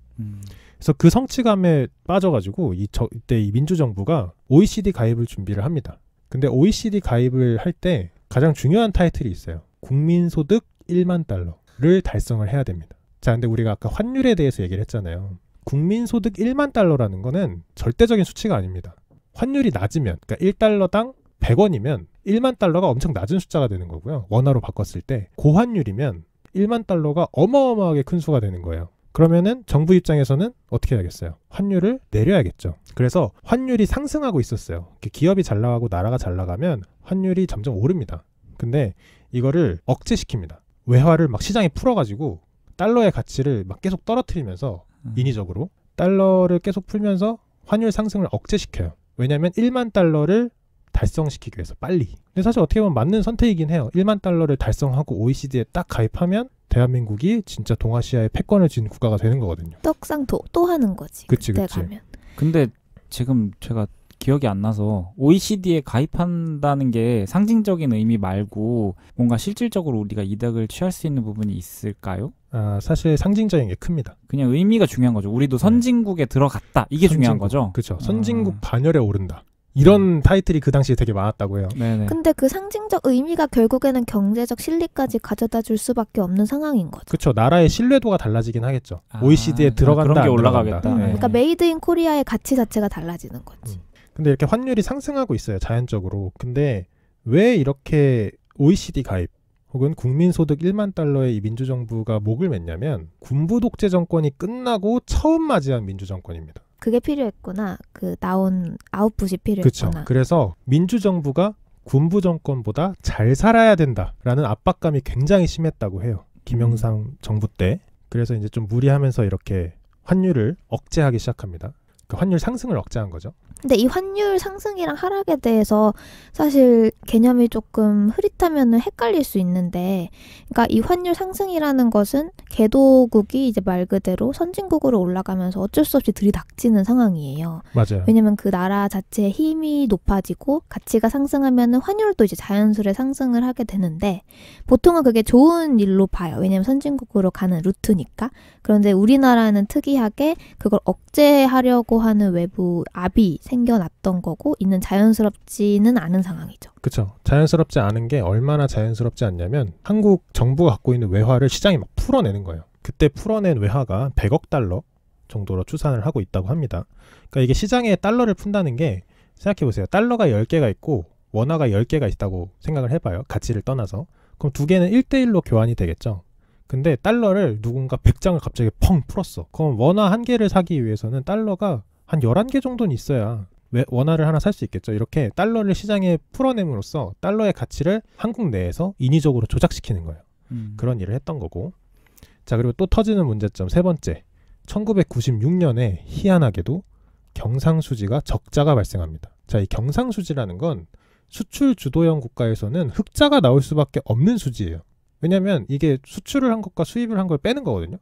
그래서 그 성취감에 빠져가지고 이때 이 민주정부가 OECD 가입을 준비를 합니다. 근데 OECD 가입을 할 때 가장 중요한 타이틀이 있어요. 국민소득 1만 달러를 달성을 해야 됩니다. 자, 근데 우리가 아까 환율에 대해서 얘기를 했잖아요. 국민소득 1만 달러라는 거는 절대적인 수치가 아닙니다. 환율이 낮으면, 그러니까 1달러당 100원이면 1만 달러가 엄청 낮은 숫자가 되는 거고요. 원화로 바꿨을 때 고환율이면 1만 달러가 어마어마하게 큰 수가 되는 거예요. 그러면은 정부 입장에서는 어떻게 해야겠어요? 환율을 내려야겠죠. 그래서 환율이 상승하고 있었어요. 기업이 잘 나가고 나라가 잘 나가면 환율이 점점 오릅니다. 근데 이거를 억제시킵니다. 외화를 막 시장에 풀어가지고 달러의 가치를 막 계속 떨어뜨리면서 인위적으로 달러를 계속 풀면서 환율 상승을 억제시켜요. 왜냐하면 1만 달러를 달성시키기 위해서 빨리. 근데 사실 어떻게 보면 맞는 선택이긴 해요. 1만 달러를 달성하고 OECD에 딱 가입하면 대한민국이 진짜 동아시아의 패권을 쥔 국가가 되는 거거든요. 떡상도 또 하는 거지. 그치. 가면. 근데 지금 제가 기억이 안 나서 OECD에 가입한다는 게 상징적인 의미 말고 뭔가 실질적으로 우리가 이득을 취할 수 있는 부분이 있을까요? 사실 상징적인 게 큽니다. 그냥 의미가 중요한 거죠. 우리도 선진국에 들어갔다. 이게 중요한 거죠. 그렇죠. 선진국 반열에 오른다. 이런 타이틀이 그 당시에 되게 많았다고 해요. 네네. 근데 그 상징적 의미가 결국에는 경제적 실리까지 가져다 줄 수밖에 없는 상황인 거죠. 그렇죠. 나라의 신뢰도가 달라지긴 하겠죠. OECD에 들어간다. 그런 게 안 올라가겠다. 들어간다. 그러니까 메이드 인 코리아의 가치 자체가 달라지는 거지. 근데 이렇게 환율이 상승하고 있어요. 자연적으로. 근데 왜 이렇게 OECD 가입 혹은 국민소득 1만 달러의 이 민주정부가 목을 맸냐면 군부 독재 정권이 끝나고 처음 맞이한 민주정권입니다. 그게 필요했구나. 그 나온 아웃풋이 필요했구나. 그렇죠. 그래서 민주정부가 군부 정권보다 잘 살아야 된다라는 압박감이 굉장히 심했다고 해요. 김영삼 정부 때. 그래서 이제 좀 무리하면서 이렇게 환율을 억제하기 시작합니다. 그 환율 상승을 억제한 거죠. 근데 이 환율 상승이랑 하락에 대해서 사실 개념이 조금 흐릿하면은 헷갈릴 수 있는데, 그러니까 이 환율 상승이라는 것은 개도국이 이제 말 그대로 선진국으로 올라가면서 어쩔 수 없이 들이닥치는 상황이에요. 맞아요. 왜냐면 그 나라 자체의 힘이 높아지고 가치가 상승하면은 환율도 이제 자연스레 상승을 하게 되는데, 보통은 그게 좋은 일로 봐요. 왜냐면 선진국으로 가는 루트니까. 그런데 우리나라는 특이하게 그걸 억제하려고 하는 외부 압이 생겨났던 거고, 이는 자연스럽지는 않은 상황이죠. 그렇죠. 자연스럽지 않은 게 얼마나 자연스럽지 않냐면 한국 정부가 갖고 있는 외화를 시장이 막 풀어내는 거예요. 그때 풀어낸 외화가 100억 달러 정도로 추산을 하고 있다고 합니다. 그러니까 이게 시장에 달러를 푼다는 게, 생각해보세요. 달러가 10개가 있고 원화가 10개가 있다고 생각을 해봐요. 가치를 떠나서. 그럼 두 개는 1대1로 교환이 되겠죠. 근데 달러를 누군가 100장을 갑자기 펑 풀었어. 그럼 원화 한 개를 사기 위해서는 달러가 한 11개 정도는 있어야 원화를 하나 살 수 있겠죠. 이렇게 달러를 시장에 풀어냄으로써 달러의 가치를 한국 내에서 인위적으로 조작시키는 거예요. 그런 일을 했던 거고. 자, 그리고 또 터지는 문제점 세 번째. 1996년에 희한하게도 경상수지가 적자가 발생합니다. 자, 이 경상수지라는 건 수출 주도형 국가에서는 흑자가 나올 수밖에 없는 수지예요. 왜냐하면 이게 수출을 한 것과 수입을 한 걸 빼는 거거든요.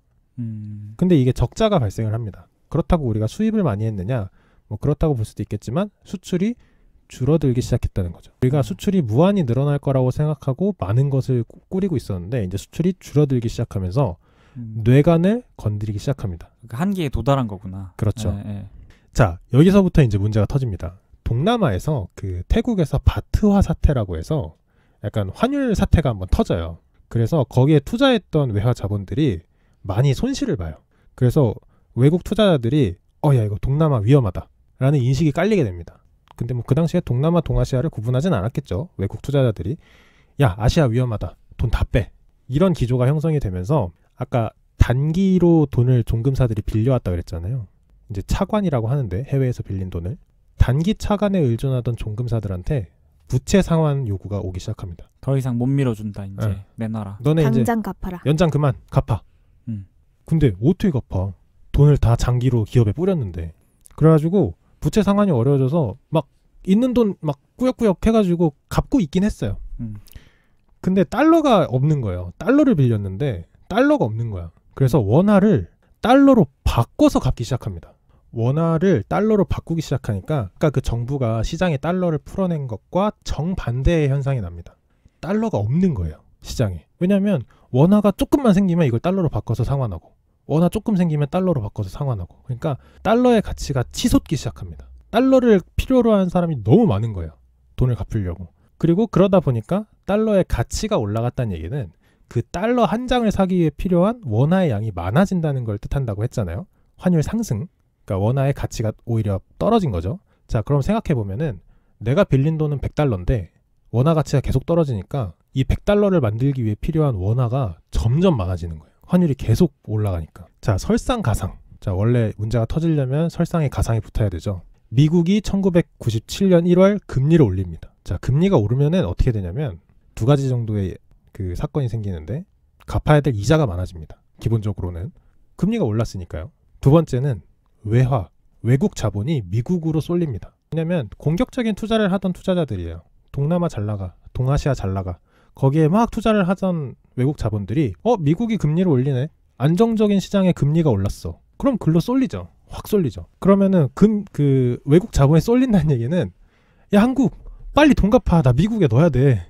근데 이게 적자가 발생을 합니다. 그렇다고 우리가 수입을 많이 했느냐? 뭐 그렇다고 볼 수도 있겠지만 수출이 줄어들기 시작했다는 거죠. 우리가 수출이 무한히 늘어날 거라고 생각하고 많은 것을 꾸리고 있었는데 이제 수출이 줄어들기 시작하면서 뇌관을 건드리기 시작합니다. 그러니까 한계에 도달한 거구나. 그렇죠. 자, 여기서부터 이제 문제가 터집니다. 동남아에서 그 태국에서 바트화 사태라고 해서 약간 환율 사태가 한번 터져요. 그래서 거기에 투자했던 외화 자본들이 많이 손실을 봐요. 그래서 외국 투자자들이 야 이거 동남아 위험하다라는 인식이 깔리게 됩니다. 근데 뭐 그 당시에 동남아 동아시아를 구분하진 않았겠죠. 외국 투자자들이 야 아시아 위험하다. 돈 다 빼. 이런 기조가 형성이 되면서 아까 단기로 돈을 종금사들이 빌려왔다 그랬잖아요. 이제 차관이라고 하는데 해외에서 빌린 돈을 단기 차관에 의존하던 종금사들한테 부채 상환 요구가 오기 시작합니다. 더 이상 못 밀어준다 이제 네. 내놔라. 너네 이제 당장 갚아라. 연장 그만 갚아. 근데 어떻게 갚아? 돈을 다 장기로 기업에 뿌렸는데. 그래가지고 부채 상환이 어려워져서 막 있는 돈 막 꾸역꾸역 해가지고 갚고 있긴 했어요. 근데 달러가 없는 거예요. 달러를 빌렸는데 달러가 없는 거야. 그래서 원화를 달러로 바꿔서 갚기 시작합니다. 원화를 달러로 바꾸기 시작하니까 아까 그 정부가 시장에 달러를 풀어낸 것과 정반대의 현상이 납니다. 달러가 없는 거예요. 시장에. 왜냐하면 원화가 조금만 생기면 이걸 달러로 바꿔서 상환하고 원화 조금 생기면 달러로 바꿔서 상환하고 그러니까 달러의 가치가 치솟기 시작합니다. 달러를 필요로 하는 사람이 너무 많은 거예요. 돈을 갚으려고. 그리고 그러다 보니까 달러의 가치가 올라갔다는 얘기는 그 달러 한 장을 사기 위해 필요한 원화의 양이 많아진다는 걸 뜻한다고 했잖아요. 환율 상승. 그러니까 원화의 가치가 오히려 떨어진 거죠. 자, 그럼 생각해보면은 내가 빌린 돈은 100달러인데 원화 가치가 계속 떨어지니까 이 100달러를 만들기 위해 필요한 원화가 점점 많아지는 거예요. 환율이 계속 올라가니까. 자, 설상가상. 자, 원래 문제가 터지려면 설상에 가상이 붙어야 되죠. 미국이 1997년 1월 금리를 올립니다. 자, 금리가 오르면은 어떻게 되냐면 두 가지 정도의 그 사건이 생기는데 갚아야 될 이자가 많아집니다. 기본적으로는. 금리가 올랐으니까요. 두 번째는 외화, 외국 자본이 미국으로 쏠립니다. 왜냐면 공격적인 투자를 하던 투자자들이에요. 동남아 잘 나가, 동아시아 잘 나가. 거기에 막 투자를 하던 외국 자본들이 미국이 금리를 올리네. 안정적인 시장에 금리가 올랐어. 그럼 글로 쏠리죠. 확 쏠리죠. 그러면은 그 외국 자본에 쏠린다는 얘기는 야 한국 빨리 돈 갚아. 나 미국에 넣어야 돼.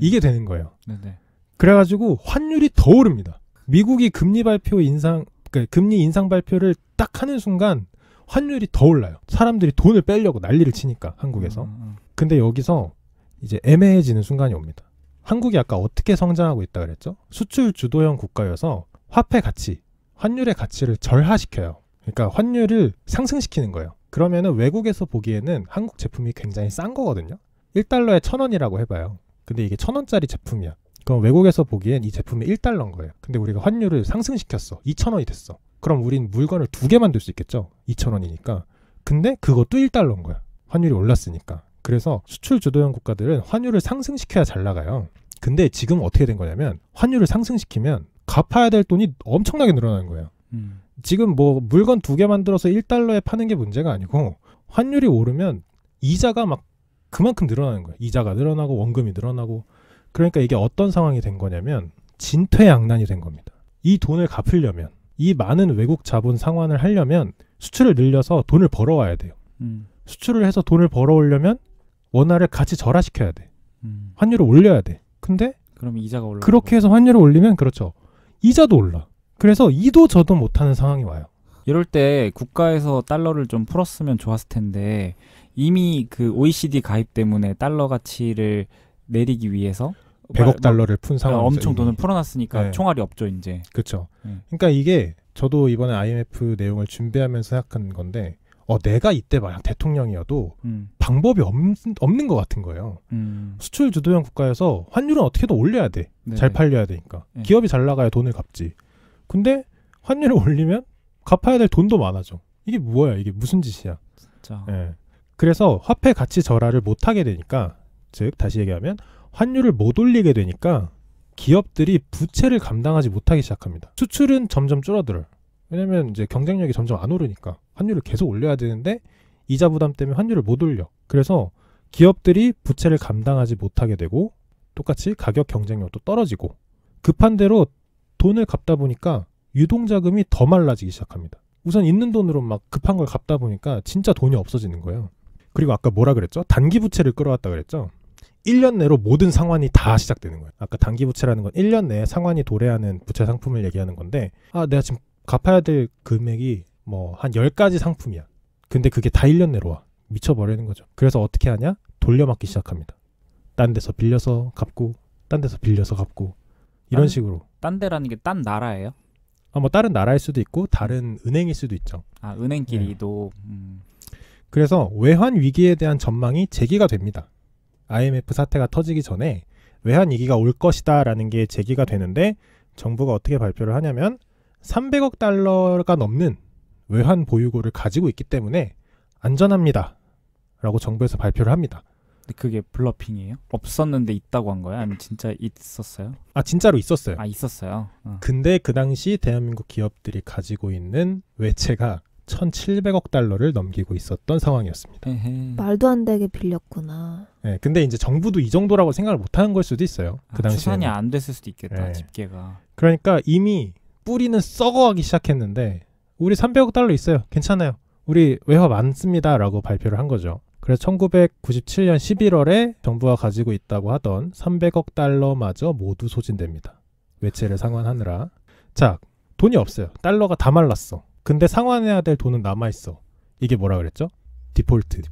이게 되는 거예요. 네네. 그래가지고 환율이 더 오릅니다. 미국이 금리 인상 발표를 딱 하는 순간 환율이 더 올라요. 사람들이 돈을 빼려고 난리를 치니까 한국에서. 근데 여기서 이제 애매해지는 순간이 옵니다. 한국이 아까 어떻게 성장하고 있다 그랬죠? 수출 주도형 국가여서 화폐 가치, 환율의 가치를 절하시켜요. 그러니까 환율을 상승시키는 거예요. 그러면은 외국에서 보기에는 한국 제품이 굉장히 싼 거거든요. 1달러에 1,000원이라고 해봐요. 근데 이게 1,000원짜리 제품이야. 그럼 외국에서 보기엔 이 제품이 1달러인 거예요. 근데 우리가 환율을 상승시켰어. 2,000원이 됐어. 그럼 우린 물건을 2개 만들 수 있겠죠? 2,000원이니까. 근데 그것도 1달러인 거야. 환율이 올랐으니까. 그래서 수출 주도형 국가들은 환율을 상승시켜야 잘 나가요. 근데 지금 어떻게 된 거냐면 환율을 상승시키면 갚아야 될 돈이 엄청나게 늘어나는 거예요. 지금 뭐 물건 2개 만들어서 1달러에 파는 게 문제가 아니고 환율이 오르면 이자가 막 그만큼 늘어나는 거예요. 이자가 늘어나고 원금이 늘어나고. 그러니까 이게 어떤 상황이 된 거냐면 진퇴양난이 된 겁니다. 이 돈을 갚으려면 이 많은 외국 자본 상환을 하려면 수출을 늘려서 돈을 벌어와야 돼요. 수출을 해서 돈을 벌어오려면 원화를 같이 절하시켜야 돼. 환율을 올려야 돼. 근데 그럼 이자가 올라. 그렇게 해서 환율을 올리면 그렇죠. 이자도 올라. 그래서 이도 저도 못하는 상황이 와요. 이럴 때 국가에서 달러를 좀 풀었으면 좋았을 텐데 이미 그 OECD 가입 때문에 달러 가치를 내리기 위해서 100억 달러를 푼 상황이죠. 엄청 돈을 풀어놨으니까 네. 총알이 없죠 이제. 그렇죠. 그러니까 이게 저도 이번에 IMF 내용을 준비하면서 생각한 건데 내가 이때 만약 대통령이어도 방법이 없는 것 같은 거예요. 수출 주도형 국가에서 환율은 어떻게든 올려야 돼. 네네. 잘 팔려야 되니까. 네. 기업이 잘 나가야 돈을 갚지. 근데 환율을 올리면 갚아야 될 돈도 많아져. 이게 뭐야? 이게 무슨 짓이야? 진짜. 예. 그래서 화폐 가치 절하를 못하게 되니까 즉 다시 얘기하면 환율을 못 올리게 되니까 기업들이 부채를 감당하지 못하기 시작합니다. 수출은 점점 줄어들어요. 왜냐면 이제 경쟁력이 점점 안 오르니까 환율을 계속 올려야 되는데 이자 부담 때문에 환율을 못 올려. 그래서 기업들이 부채를 감당하지 못하게 되고 똑같이 가격 경쟁력도 떨어지고 급한 대로 돈을 갚다 보니까 유동자금이 더 말라지기 시작합니다. 우선 있는 돈으로 막 급한 걸 갚다 보니까 진짜 돈이 없어지는 거예요. 그리고 아까 뭐라 그랬죠? 단기 부채를 끌어왔다 그랬죠? 1년 내로 모든 상환이 다 시작되는 거예요. 아까 단기 부채라는 건 1년 내에 상환이 도래하는 부채 상품을 얘기하는 건데 내가 지금 갚아야 될 금액이 뭐 한 10가지 상품이야. 근데 그게 다 1년 내로 와. 미쳐버리는 거죠. 그래서 어떻게 하냐? 돌려막기 시작합니다. 딴 데서 빌려서 갚고 딴 데서 빌려서 갚고 이런 식으로. 딴 데라는 게 딴 나라예요? 뭐 다른 나라일 수도 있고 다른 은행일 수도 있죠. 아, 은행끼리도. 그래서 외환 위기에 대한 전망이 제기가 됩니다. IMF 사태가 터지기 전에 외환 위기가 올 것이다라는 게 제기가 되는데 정부가 어떻게 발표를 하냐면 300억 달러가 넘는 외환 보유고를 가지고 있기 때문에 안전합니다. 라고 정부에서 발표를 합니다. 근데 그게 블러핑이에요? 없었는데 있다고 한 거야? 아니면 진짜 있었어요? 진짜로 있었어요. 있었어요. 근데 그 당시 대한민국 기업들이 가지고 있는 외채가 1,700억 달러를 넘기고 있었던 상황이었습니다. 말도 안 되게 빌렸구나. 네, 근데 이제 정부도 이 정도라고 생각을 못하는 걸 수도 있어요. 그 당시에 추산이 안 됐을 수도 있겠다. 네. 집계가. 그러니까 이미 뿌리는 썩어가기 시작했는데 우리 300억 달러 있어요. 괜찮아요. 우리 외화 많습니다라고 발표를 한 거죠. 그래서 1997년 11월에 정부가 가지고 있다고 하던 300억 달러마저 모두 소진됩니다. 외채를 상환하느라. 자, 돈이 없어요. 달러가 다 말랐어. 근데 상환해야 될 돈은 남아있어. 이게 뭐라 그랬죠? 디폴트.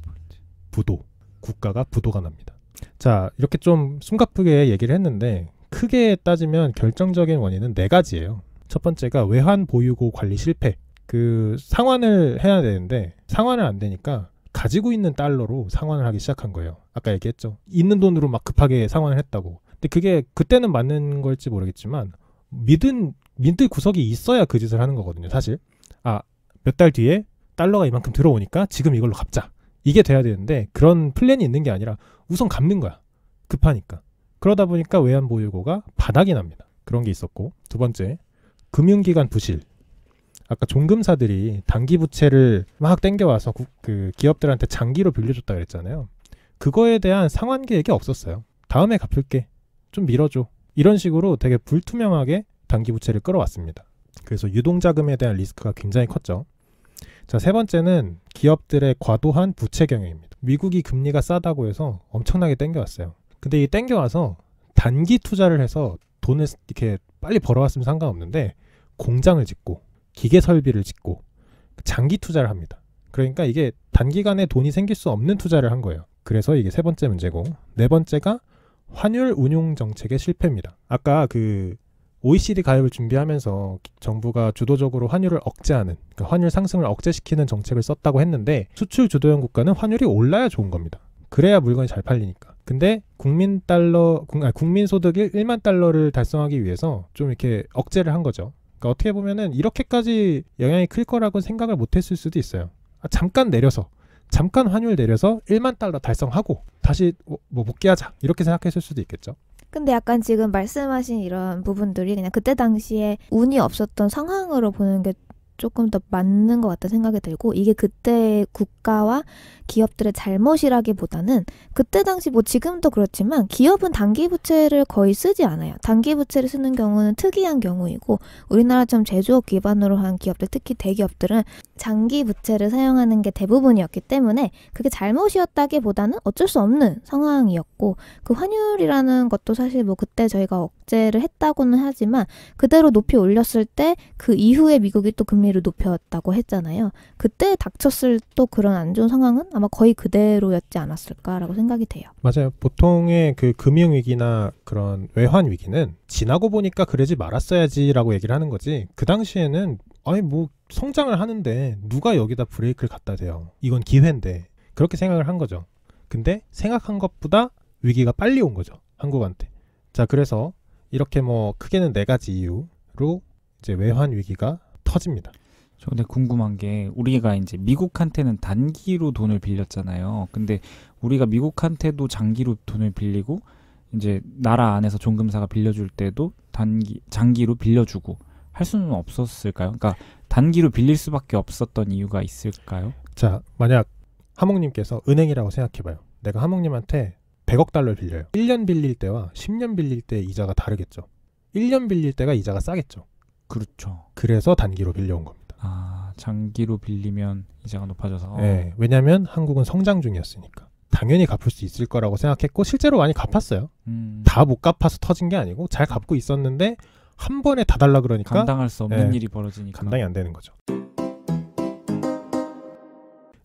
부도. 국가가 부도가 납니다. 자, 이렇게 좀 숨가쁘게 얘기를 했는데 크게 따지면 결정적인 원인은 4가지예요. 첫 번째가 외환 보유고 관리 실패. 그 상환을 해야 되는데 상환을 안 되니까 가지고 있는 달러로 상환을 하기 시작한 거예요. 아까 얘기했죠. 있는 돈으로 막 급하게 상환을 했다고. 근데 그게 그때는 맞는 걸지 모르겠지만 믿을 구석이 있어야 그 짓을 하는 거거든요. 사실. 몇 달 뒤에 달러가 이만큼 들어오니까 지금 이걸로 갚자. 이게 돼야 되는데 그런 플랜이 있는 게 아니라 우선 갚는 거야. 급하니까. 그러다 보니까 외환 보유고가 바닥이 납니다. 그런 게 있었고. 두 번째, 금융기관 부실. 아까 종금사들이 단기 부채를 막 땡겨와서 그 기업들한테 장기로 빌려줬다 그랬잖아요. 그거에 대한 상환 계획이 없었어요. 다음에 갚을게. 좀 밀어줘. 이런 식으로 되게 불투명하게 단기 부채를 끌어왔습니다. 그래서 유동자금에 대한 리스크가 굉장히 컸죠. 자, 세 번째는 기업들의 과도한 부채 경영입니다. 미국이 금리가 싸다고 해서 엄청나게 땡겨왔어요. 근데 이 땡겨와서 단기 투자를 해서 돈을 이렇게 빨리 벌어왔으면 상관없는데 공장을 짓고 기계 설비를 짓고 장기 투자를 합니다. 그러니까 이게 단기간에 돈이 생길 수 없는 투자를 한 거예요. 그래서 이게 세 번째 문제고, 네 번째가 환율 운용 정책의 실패입니다. 아까 그 OECD 가입을 준비하면서 정부가 주도적으로 환율을 억제하는, 그러니까 환율 상승을 억제시키는 정책을 썼다고 했는데 수출 주도형 국가는 환율이 올라야 좋은 겁니다. 그래야 물건이 잘 팔리니까. 근데 국민 소득 1만 달러를 달성하기 위해서 좀 이렇게 억제를 한 거죠. 그러니까 어떻게 보면은 이렇게까지 영향이 클 거라고 생각을 못했을 수도 있어요. 잠깐 환율 내려서 1만 달러 달성하고 다시 뭐 복귀하자 이렇게 생각했을 수도 있겠죠. 근데 약간 지금 말씀하신 이런 부분들이 그냥 그때 당시에 운이 없었던 상황으로 보는 게 조금 더 맞는 것 같다 생각이 들고, 이게 그때 국가와 기업들의 잘못이라기보다는 그때 당시 뭐 지금도 그렇지만 기업은 단기 부채를 거의 쓰지 않아요. 단기 부채를 쓰는 경우는 특이한 경우이고, 우리나라처럼 제조업 기반으로 한 기업들, 특히 대기업들은 장기 부채를 사용하는 게 대부분이었기 때문에 그게 잘못이었다기보다는 어쩔 수 없는 상황이었고, 그 환율이라는 것도 사실 뭐 그때 저희가 억제를 했다고는 하지만 그대로 높이 올렸을 때 그 이후에 미국이 또 금리를 높였다고 했잖아요. 그때 닥쳤을 또 그런 안 좋은 상황은 아마 거의 그대로였지 않았을까라고 생각이 돼요. 맞아요. 보통의 그 금융위기나 그런 외환위기는 지나고 보니까 그러지 말았어야지라고 얘기를 하는 거지, 그 당시에는 아니 뭐 성장을 하는데 누가 여기다 브레이크를 갖다 대요. 이건 기회인데. 그렇게 생각을 한 거죠. 근데 생각한 것보다 위기가 빨리 온 거죠. 한국한테. 자, 그래서 이렇게 뭐 크게는 4가지 이유로 이제 외환 위기가 터집니다. 저 근데 궁금한 게, 우리가 이제 미국한테는 단기로 돈을 빌렸잖아요. 근데 우리가 미국한테도 장기로 돈을 빌리고 이제 나라 안에서 종금사가 빌려줄 때도 장기로 빌려주고 할 수는 없었을까요? 그러니까 단기로 빌릴 수밖에 없었던 이유가 있을까요? 자, 만약 하목님께서 은행이라고 생각해봐요. 내가 하목님한테 100억 달러를 빌려요. 1년 빌릴 때와 10년 빌릴 때 이자가 다르겠죠. 1년 빌릴 때가 이자가 싸겠죠. 그렇죠. 그래서 단기로 빌려온 겁니다. 장기로 빌리면 이자가 높아져서. 네, 왜냐하면 한국은 성장 중이었으니까 당연히 갚을 수 있을 거라고 생각했고 실제로 많이 갚았어요. 다 못 갚아서 터진 게 아니고 잘 갚고 있었는데 한 번에 다 달라 그러니까 감당할 수 없는 일이 벌어지니까 감당이 안 되는 거죠.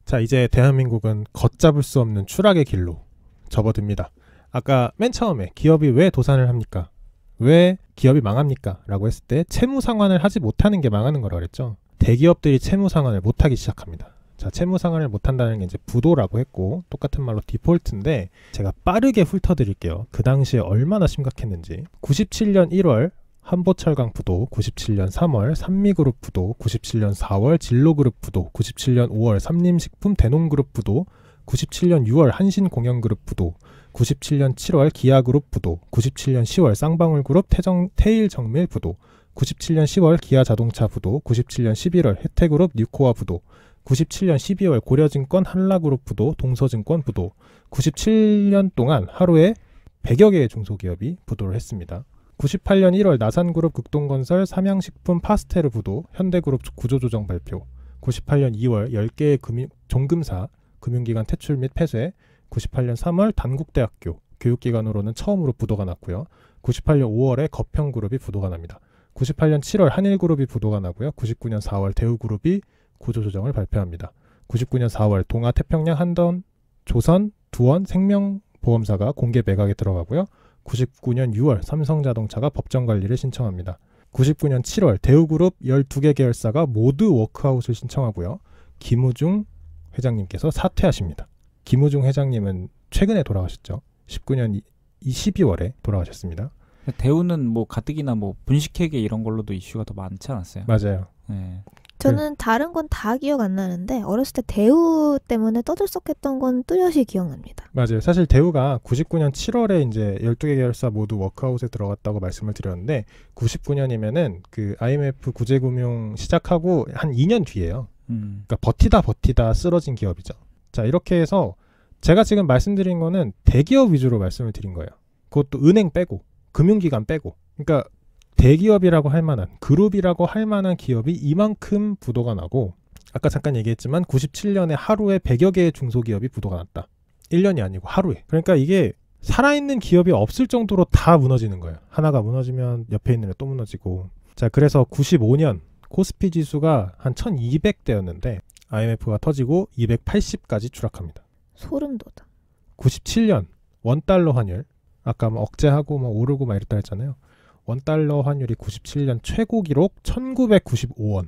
자, 이제 대한민국은 걷잡을 수 없는 추락의 길로 접어듭니다. 아까 맨 처음에 기업이 왜 도산을 합니까? 왜 기업이 망합니까? 라고 했을 때 채무 상환을 하지 못하는 게 망하는 거라고 그랬죠. 대기업들이 채무 상환을 못하기 시작합니다. 자, 채무 상환을 못한다는 게 이제 부도라고 했고 똑같은 말로 디폴트인데 제가 빠르게 훑어드릴게요. 그 당시에 얼마나 심각했는지. 97년 1월 한보철강 부도, 97년 3월 삼미그룹 부도, 97년 4월 진로그룹 부도, 97년 5월 삼림식품 대농그룹 부도, 97년 6월 한신공영그룹 부도, 97년 7월 기아그룹 부도, 97년 10월 쌍방울그룹 테일정밀 부도, 97년 10월 기아자동차 부도, 97년 11월 혜태그룹 뉴코아 부도, 97년 12월 고려증권 한라그룹 부도, 동서증권 부도, 97년 동안 하루에 100여 개의 중소기업이 부도를 했습니다. 98년 1월 나산그룹 극동건설 삼양식품 파스테르 부도, 현대그룹 구조조정 발표, 98년 2월 10개의 종금사 금융기관 퇴출 및 폐쇄, 98년 3월 단국대학교 교육기관으로는 처음으로 부도가 났고요. 98년 5월에 거평그룹이 부도가 납니다. 98년 7월 한일그룹이 부도가 나고요. 99년 4월 대우그룹이 구조조정을 발표합니다. 99년 4월 동아태평양 한던 조선 두원 생명보험사가 공개 매각에 들어가고요. 99년 6월 삼성자동차가 법정관리를 신청합니다. 99년 7월 대우그룹 12개 계열사가 모두 워크아웃을 신청하고요. 김우중 회장님께서 사퇴하십니다. 김우중 회장님은 최근에 돌아가셨죠. 19년 12월에 돌아가셨습니다. 대우는 뭐 가뜩이나 뭐 분식회계 이런 걸로도 이슈가 더 많지 않았어요? 맞아요. 네. 저는 다른 건 다 기억 안 나는데 어렸을 때 대우 때문에 떠들썩했던 건 뚜렷이 기억납니다. 맞아요. 사실 대우가 99년 7월에 이제 12개 계열사 모두 워크아웃에 들어갔다고 말씀을 드렸는데 99년이면은 그 IMF 구제금융 시작하고 한 2년 뒤에요. 그러니까 버티다 쓰러진 기업이죠. 자, 이렇게 해서 제가 지금 말씀드린 거는 대기업 위주로 말씀을 드린 거예요. 그것도 은행 빼고 금융기관 빼고. 그러니까 대기업이라고 할 만한, 그룹이라고 할 만한 기업이 이만큼 부도가 나고, 아까 잠깐 얘기했지만 97년에 하루에 100여 개의 중소기업이 부도가 났다. 1년이 아니고 하루에. 그러니까 이게 살아있는 기업이 없을 정도로 다 무너지는 거예요. 하나가 무너지면 옆에 있는 애 또 무너지고. 자, 그래서 95년 코스피 지수가 한 1200대였는데 IMF가 터지고 280까지 추락합니다. 소름 돋아. 97년 원달러 환율, 아까 뭐 억제하고 뭐 오르고 막 이랬다 했잖아요. 원달러 환율이 97년 최고 기록 1995원.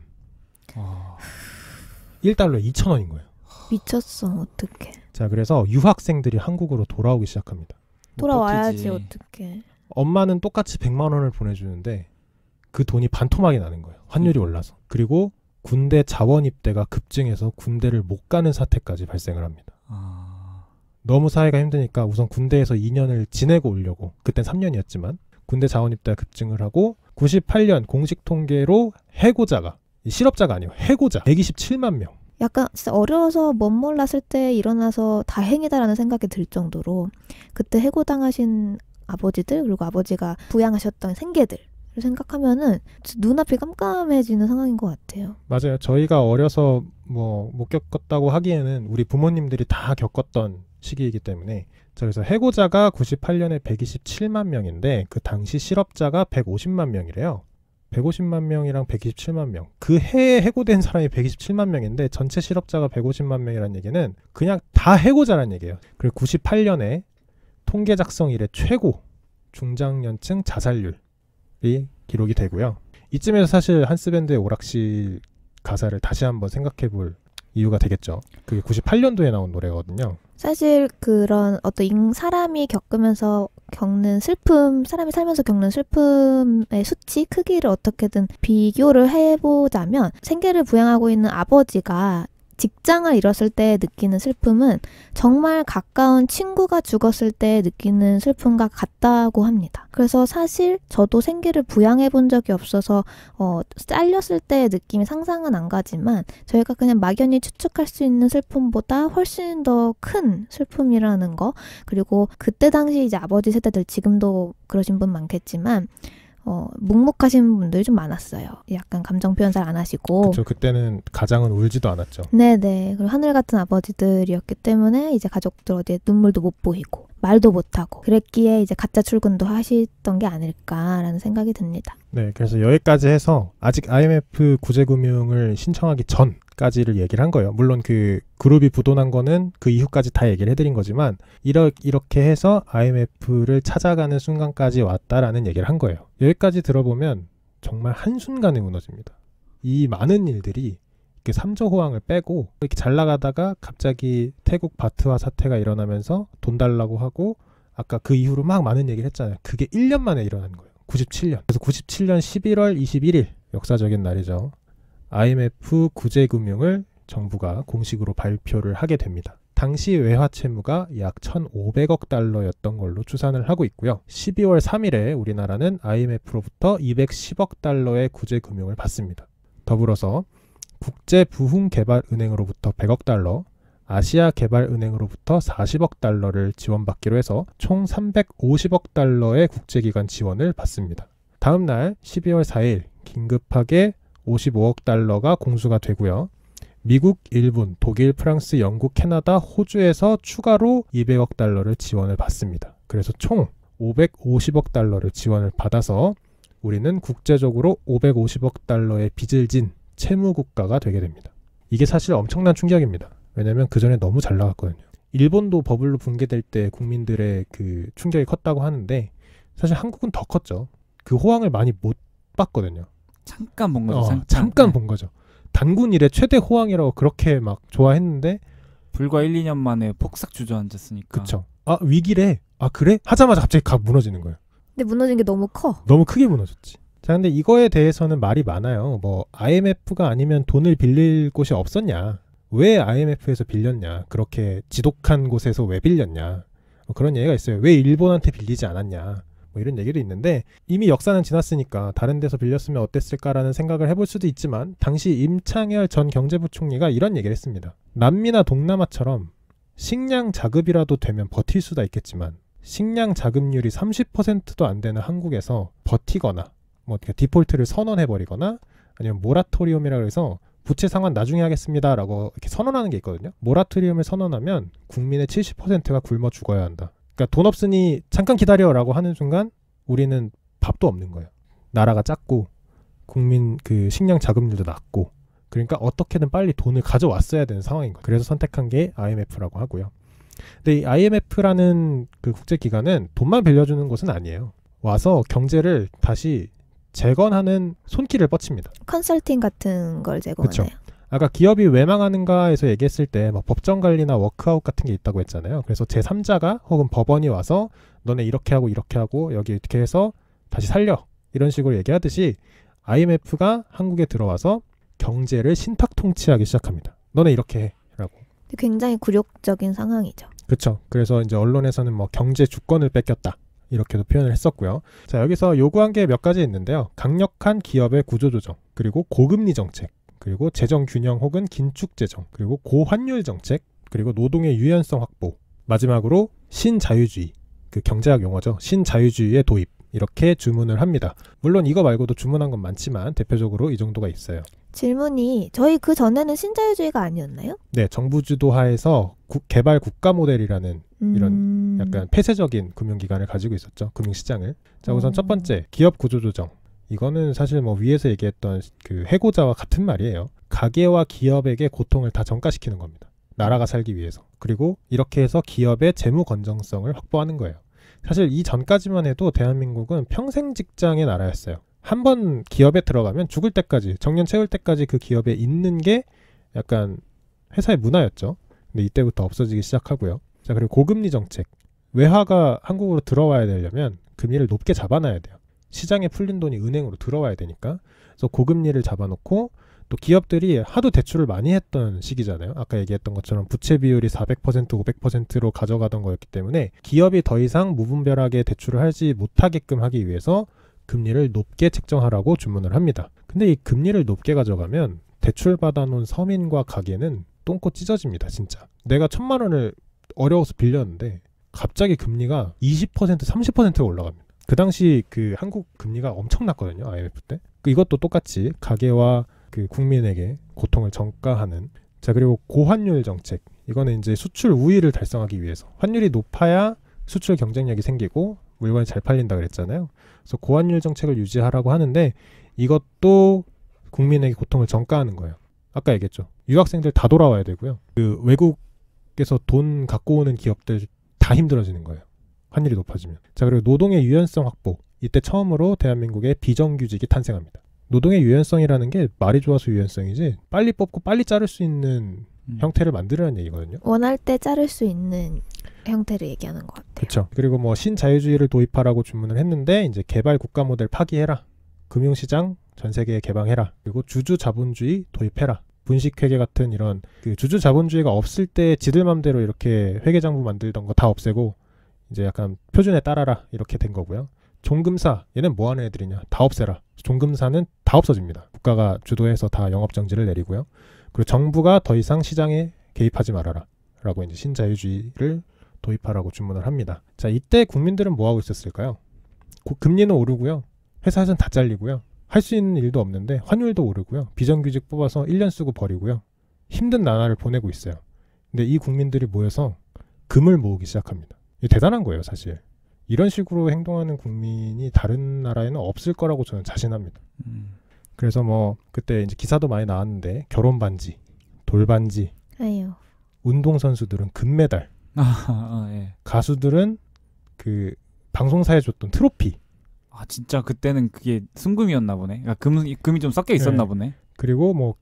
1달러에 2,000원인 거예요. 미쳤어. 어떡해. 자, 그래서 유학생들이 한국으로 돌아오기 시작합니다. 돌아와야지. 어떡해. 엄마는 똑같이 100만 원을 보내주는데 그 돈이 반토막이 나는 거예요. 환율이 올라서. 그리고 군대 자원 입대가 급증해서 군대를 못 가는 사태까지 발생을 합니다. 너무 사회가 힘드니까 우선 군대에서 2년을 지내고 오려고, 그땐 3년이었지만 군대 자원 입대가 급증을 하고 98년 공식 통계로 해고자가, 실업자가 아니에요. 해고자 127만 명. 약간 진짜 어려서 못 몰랐을 때 일어나서 다행이다라는 생각이 들 정도로 그때 해고당하신 아버지들, 그리고 아버지가 부양하셨던 생계들 생각하면은 눈앞이 깜깜해지는 상황인 것 같아요. 맞아요. 저희가 어려서 뭐 못 겪었다고 하기에는 우리 부모님들이 다 겪었던 시기이기 때문에. 자, 그래서 해고자가 98년에 127만 명인데 그 당시 실업자가 150만 명이래요. 150만 명이랑 127만 명. 그 해에 해고된 사람이 127만 명인데 전체 실업자가 150만 명이라는 얘기는 그냥 다 해고자라는 얘기예요. 그리고 98년에 통계 작성 이래 최고 중장년층 자살률이 기록이 되고요. 이쯤에서 사실 한스밴드의 오락실 가사를 다시 한번 생각해 볼 이유가 되겠죠. 그게 98년도에 나온 노래거든요. 사실 그런 어떤 사람이 겪으면서 겪는 슬픔, 사람이 살면서 겪는 슬픔의 수치, 크기를 어떻게든 비교를 해보자면 생계를 부양하고 있는 아버지가 직장을 잃었을 때 느끼는 슬픔은 정말 가까운 친구가 죽었을 때 느끼는 슬픔과 같다고 합니다. 그래서 사실 저도 생계를 부양해 본 적이 없어서 잘렸을 때의 느낌이 상상은 안 가지만 저희가 그냥 막연히 추측할 수 있는 슬픔보다 훨씬 더 큰 슬픔이라는 거, 그리고 그때 당시 이제 아버지 세대들, 지금도 그러신 분 많겠지만 묵묵하신 분들이 좀 많았어요. 약간 감정 표현 잘 안 하시고. 그렇죠. 그때는 가장은 울지도 않았죠. 네네. 그리고 하늘 같은 아버지들이었기 때문에 이제 가족들 어디에 눈물도 못 보이고 말도 못하고 그랬기에 이제 가짜 출근도 하시던 게 아닐까라는 생각이 듭니다. 네, 그래서 여기까지 해서 아직 IMF 구제금융을 신청하기 전, 까지를 얘기를 한 거예요. 물론 그 그룹이 부도난 거는 그 이후까지 다 얘기를 해드린 거지만 이렇게 해서 IMF를 찾아가는 순간까지 왔다라는 얘기를 한 거예요. 여기까지 들어보면 정말 한순간에 무너집니다. 이 많은 일들이 이렇게 3조 호황을 빼고 이렇게 잘 나가다가 갑자기 태국 바트화 사태가 일어나면서 돈 달라고 하고 아까 그 이후로 막 많은 얘기를 했잖아요. 그게 1년 만에 일어난 거예요. 97년. 그래서 97년 11월 21일 역사적인 날이죠. IMF 구제금융을 정부가 공식으로 발표를 하게 됩니다. 당시 외화 채무가 약 1,500억 달러였던 걸로 추산을 하고 있고요. 12월 3일에 우리나라는 IMF로부터 210억 달러의 구제금융을 받습니다. 더불어서 국제부흥개발은행으로부터 100억 달러, 아시아개발은행으로부터 40억 달러를 지원받기로 해서 총 350억 달러의 국제기관 지원을 받습니다. 다음 날 12월 4일 긴급하게 55억 달러가 공수가 되고요. 미국, 일본, 독일, 프랑스, 영국, 캐나다, 호주에서 추가로 200억 달러를 지원을 받습니다. 그래서 총 550억 달러를 지원을 받아서 우리는 국제적으로 550억 달러의 빚을 진 채무국가가 되게 됩니다. 이게 사실 엄청난 충격입니다. 왜냐하면 그 전에 너무 잘 나갔거든요. 일본도 버블로 붕괴될 때 국민들의 그 충격이 컸다고 하는데 사실 한국은 더 컸죠. 그 호황을 많이 못 봤거든요. 잠깐 본 거죠. 잠깐 본 거죠. 단군 이래 최대 호황이라고 그렇게 막 좋아했는데 불과 1, 2년 만에 폭삭 주저앉았으니까. 그쵸. 아 위기래. 아 그래? 하자마자 갑자기 각 무너지는 거예요. 근데 무너진 게 너무 커. 너무 크게 무너졌지. 자 근데 이거에 대해서는 말이 많아요. 뭐 IMF가 아니면 돈을 빌릴 곳이 없었냐. 왜 IMF에서 빌렸냐. 그렇게 지독한 곳에서 왜 빌렸냐. 뭐 그런 얘기가 있어요. 왜 일본한테 빌리지 않았냐. 뭐 이런 얘기도 있는데 이미 역사는 지났으니까 다른 데서 빌렸으면 어땠을까라는 생각을 해볼 수도 있지만 당시 임창열 전 경제부총리가 이런 얘기를 했습니다. 남미나 동남아처럼 식량 자급이라도 되면 버틸 수도 있겠지만 식량 자급률이 30%도 안 되는 한국에서 버티거나 뭐 어떻게 디폴트를 선언해버리거나 아니면 모라토리움이라고 해서 부채 상환 나중에 하겠습니다라고 이렇게 선언하는 게 있거든요. 모라토리움을 선언하면 국민의 70%가 굶어 죽어야 한다. 그러니까 돈 없으니 잠깐 기다려라고 하는 순간 우리는 밥도 없는 거예요. 나라가 작고 국민 그 식량 자급률도 낮고 그러니까 어떻게든 빨리 돈을 가져왔어야 되는 상황인 거예요. 그래서 선택한 게 IMF라고 하고요. 근데 이 IMF라는 그 국제기관은 돈만 빌려주는 곳은 아니에요. 와서 경제를 다시 재건하는 손길을 뻗칩니다. 컨설팅 같은 걸 제공하나요? 그쵸. 아까 기업이 왜 망하는가에서 얘기했을 때 뭐 법정관리나 워크아웃 같은 게 있다고 했잖아요. 그래서 제3자가 혹은 법원이 와서 너네 이렇게 하고 여기 이렇게 해서 다시 살려. 이런 식으로 얘기하듯이 IMF가 한국에 들어와서 경제를 신탁 통치하기 시작합니다. 너네 이렇게 해. 라고. 굉장히 굴욕적인 상황이죠. 그렇죠. 그래서 이제 언론에서는 뭐 경제 주권을 뺏겼다. 이렇게도 표현을 했었고요. 자, 여기서 요구한 게 몇 가지 있는데요. 강력한 기업의 구조조정, 그리고 고금리 정책, 그리고 재정 균형 혹은 긴축 재정, 그리고 고환율 정책, 그리고 노동의 유연성 확보, 마지막으로 신자유주의, 그 경제학 용어죠. 신자유주의의 도입, 이렇게 주문을 합니다. 물론 이거 말고도 주문한 건 많지만 대표적으로 이 정도가 있어요. 질문이 저희 그 전에는 신자유주의가 아니었나요? 네, 정부 주도하에서 개발 국가 모델이라는 이런 약간 폐쇄적인 금융기관을 가지고 있었죠. 금융시장을. 자, 우선 첫 번째, 기업 구조조정. 이거는 사실 뭐 위에서 얘기했던 그 해고자와 같은 말이에요. 가계와 기업에게 고통을 다 전가시키는 겁니다. 나라가 살기 위해서. 그리고 이렇게 해서 기업의 재무 건전성을 확보하는 거예요. 사실 이 전까지만 해도 대한민국은 평생 직장의 나라였어요. 한 번 기업에 들어가면 죽을 때까지, 정년 채울 때까지 그 기업에 있는 게 약간 회사의 문화였죠. 근데 이때부터 없어지기 시작하고요. 자, 그리고 고금리 정책. 외화가 한국으로 들어와야 되려면 금리를 높게 잡아놔야 돼요. 시장에 풀린 돈이 은행으로 들어와야 되니까. 그래서 고금리를 잡아놓고 또 기업들이 하도 대출을 많이 했던 시기잖아요. 아까 얘기했던 것처럼 부채 비율이 400%, 500%로 가져가던 거였기 때문에 기업이 더 이상 무분별하게 대출을 하지 못하게끔 하기 위해서 금리를 높게 책정하라고 주문을 합니다. 근데 이 금리를 높게 가져가면 대출 받아놓은 서민과 가게는 똥꼬 찢어집니다. 진짜. 내가 1,000만 원을 어려워서 빌렸는데 갑자기 금리가 20%, 30%가 올라갑니다. 그 당시 그 한국 금리가 엄청났거든요. IMF 때. 이것도 똑같이 가계와 그 국민에게 고통을 전가하는. 자, 그리고 고환율 정책. 이거는 이제 수출 우위를 달성하기 위해서. 환율이 높아야 수출 경쟁력이 생기고 물건이 잘 팔린다 그랬잖아요. 그래서 고환율 정책을 유지하라고 하는데 이것도 국민에게 고통을 전가하는 거예요. 아까 얘기했죠. 유학생들 다 돌아와야 되고요. 그 외국에서 돈 갖고 오는 기업들 다 힘들어지는 거예요. 환율이 높아지면. 자, 그리고 노동의 유연성 확보. 이때 처음으로 대한민국의 비정규직이 탄생합니다. 노동의 유연성이라는 게 말이 좋아서 유연성이지 빨리 뽑고 빨리 자를 수 있는 형태를 만들라는 얘기거든요. 원할 때 자를 수 있는 형태를 얘기하는 것 같아요. 그렇죠. 그리고 뭐 신자유주의를 도입하라고 주문을 했는데 이제 개발 국가 모델 파기해라. 금융시장 전 세계에 개방해라. 그리고 주주 자본주의 도입해라. 분식회계 같은 이런 그 주주 자본주의가 없을 때 지들 맘대로 이렇게 회계장부 만들던 거 다 없애고 이제 약간 표준에 따라라 이렇게 된 거고요. 종금사 얘는 뭐 하는 애들이냐 다 없애라. 종금사는 다 없어집니다. 국가가 주도해서 다 영업정지를 내리고요. 그리고 정부가 더 이상 시장에 개입하지 말아라 라고 이제 신자유주의를 도입하라고 주문을 합니다. 자, 이때 국민들은 뭐 하고 있었을까요? 금리는 오르고요. 회사에서는 다 잘리고요. 할 수 있는 일도 없는데 환율도 오르고요. 비정규직 뽑아서 1년 쓰고 버리고요. 힘든 나날을 보내고 있어요. 근데 이 국민들이 모여서 금을 모으기 시작합니다. 이게 대단한 거예요, 사실. 이런 식으로 행동하는 국민이 다른 나라에는 없을 거라고 저는 자신합니다. 그래서 뭐 그때 이제 기사도 많이 나왔는데 결혼 반지, 돌 반지, 아유. 운동 선수들은 금메달, 예. 가수들은 그 방송사에 줬던 트로피, 아 진짜 그때는 그게 순금이었나 보네. 그러니까 금이 좀 섞여 있었나 네. 보네. 그리고 뭐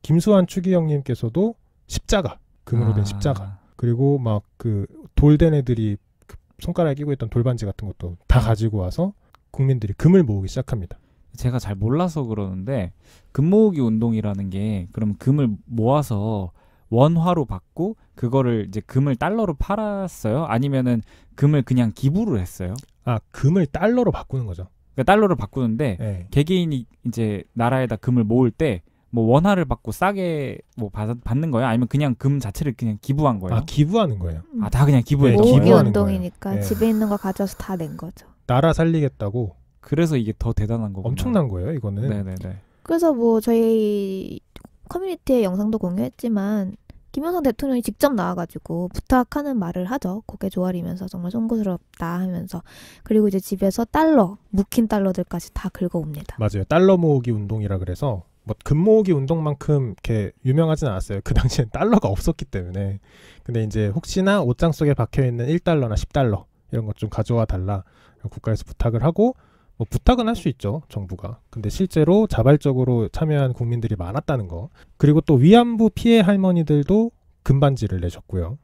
김수환 추기경님께서도 십자가, 금으로 된 십자가, 그리고 막 그 돌된 애들이 그 손가락에 끼고 있던 돌반지 같은 것도 다 가지고 와서 국민들이 금을 모으기 시작합니다. 제가 잘 몰라서 그러는데 금 모으기 운동이라는 게 그럼 금을 모아서 원화로 받고 그거를 이제 금을 달러로 팔았어요? 아니면은 금을 그냥 기부를 했어요? 아, 금을 달러로 바꾸는 거죠. 그러니까 달러를 바꾸는데 네. 개개인이 이제 나라에다 금을 모을 때 뭐 원화를 받고 싸게 뭐 받는 거예요? 아니면 그냥 금 자체를 그냥 기부한 거예요? 아, 기부하는 거예요. 아, 다 그냥 기부했던 네, 거예요? 모으기 기부하는 운동이니까 거예요. 네. 집에 있는 거 가져서 다 낸 거죠. 나라 살리겠다고 그래서 이게 더 대단한 거구나. 엄청난 거예요, 이거는. 네네네. 그래서 뭐 저희 커뮤니티에 영상도 공유했지만 김영삼 대통령이 직접 나와가지고 부탁하는 말을 하죠. 고개 조아리면서 정말 송구스럽다 하면서. 그리고 이제 집에서 달러, 묵힌 달러들까지 다 긁어옵니다. 맞아요. 달러 모으기 운동이라 그래서 뭐 금 모으기 운동만큼 이렇게 유명하진 않았어요. 그 당시엔 달러가 없었기 때문에. 근데 이제 혹시나 옷장 속에 박혀있는 1달러나 10달러 이런 것 좀 가져와 달라 국가에서 부탁을 하고, 뭐 부탁은 할 수 있죠, 정부가. 근데 실제로 자발적으로 참여한 국민들이 많았다는 거. 그리고 또 위안부 피해 할머니들도 금반지를 내셨고요.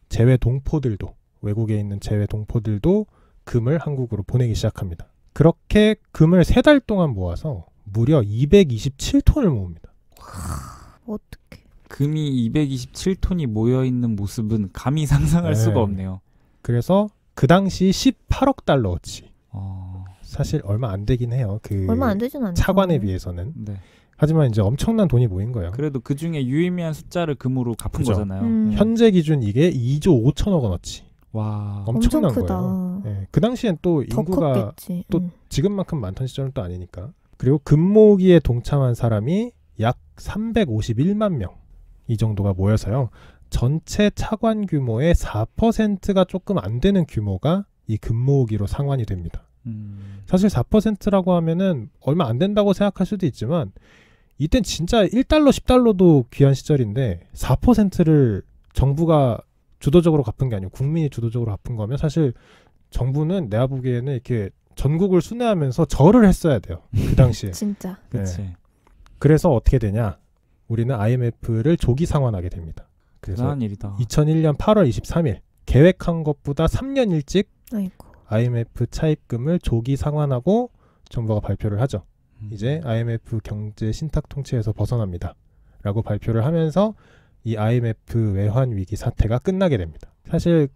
재외 동포들도, 외국에 있는 재외 동포들도 금을 한국으로 보내기 시작합니다. 그렇게 금을 3달 동안 모아서 무려 227톤을 모읍니다. 어떡해. 금이 227톤이 모여있는 모습은 감히 상상할 네. 수가 없네요. 그래서 그 당시 18억 달러어치. 어... 사실 얼마 안 되긴 해요. 그 얼마 안 되진 않죠. 차관에 비해서는. 네. 하지만 이제 엄청난 돈이 모인 거예요. 그래도 그 중에 유의미한 숫자를 금으로 갚은 그죠. 거잖아요. 현재 기준 이게 2조 5천억 원어치. 와. 엄청난 엄청 크다. 거예요. 네. 그 당시엔 또 더 인구가 컸겠지. 또 지금만큼 많던 시절은 또 아니니까. 그리고 금 모으기에 동참한 사람이 약 351만 명. 이 정도가 모여서요. 전체 차관 규모의 4%가 조금 안 되는 규모가 이 금 모으기로 상환이 됩니다. 사실 4%라고 하면은 얼마 안 된다고 생각할 수도 있지만 이땐 진짜 1달러, 10달러도 귀한 시절인데 4%를 정부가 주도적으로 갚은 게 아니고 국민이 주도적으로 갚은 거면 사실 정부는 내가 보기에는 이렇게 전국을 순회하면서 절을 했어야 돼요. 그 당시에. 진짜. 그치. 네. 그래서 어떻게 되냐? 우리는 IMF를 조기 상환하게 됩니다. 그래서 대단한 일이다. 2001년 8월 23일 계획한 것보다 3년 일찍 아이고. IMF 차입금을 조기 상환하고 정부가 발표를 하죠. 음. 이제 IMF 경제 신탁 통치에서 벗어납니다. 라고 발표를 하면서 이 IMF 외환 위기 사태가 끝나게 됩니다. 사실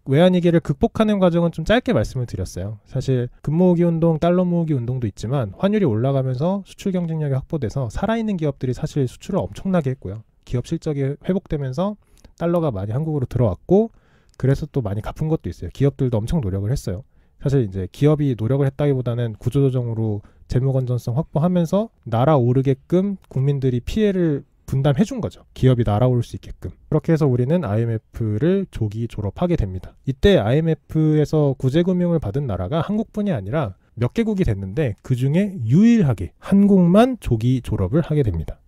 외환 위기를 극복하는 과정은 좀 짧게 말씀을 드렸어요. 사실 금 모으기 운동, 달러 모으기 운동도 있지만 환율이 올라가면서 수출 경쟁력이 확보돼서 살아있는 기업들이 사실 수출을 엄청나게 했고요. 기업 실적이 회복되면서 달러가 많이 한국으로 들어왔고 그래서 또 많이 갚은 것도 있어요. 기업들도 엄청 노력을 했어요. 사실 이제 기업이 노력을 했다기보다는 구조조정으로 재무 건전성 확보하면서 날아오르게끔 국민들이 피해를 분담해 준 거죠. 기업이 날아올 수 있게끔. 그렇게 해서 우리는 IMF를 조기 졸업하게 됩니다. 이때 IMF에서 구제금융을 받은 나라가 한국뿐이 아니라 몇 개국이 됐는데 그중에 유일하게 한국만 조기 졸업을 하게 됩니다.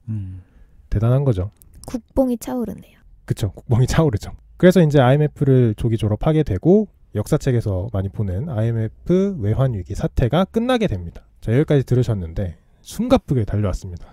대단한 거죠. 국뽕이 차오르네요. 그쵸. 국뽕이 차오르죠. 그래서 이제 IMF를 조기 졸업하게 되고 역사책에서 많이 보는 IMF 외환위기 사태가 끝나게 됩니다. 자, 여기까지 들으셨는데 숨가쁘게 달려왔습니다.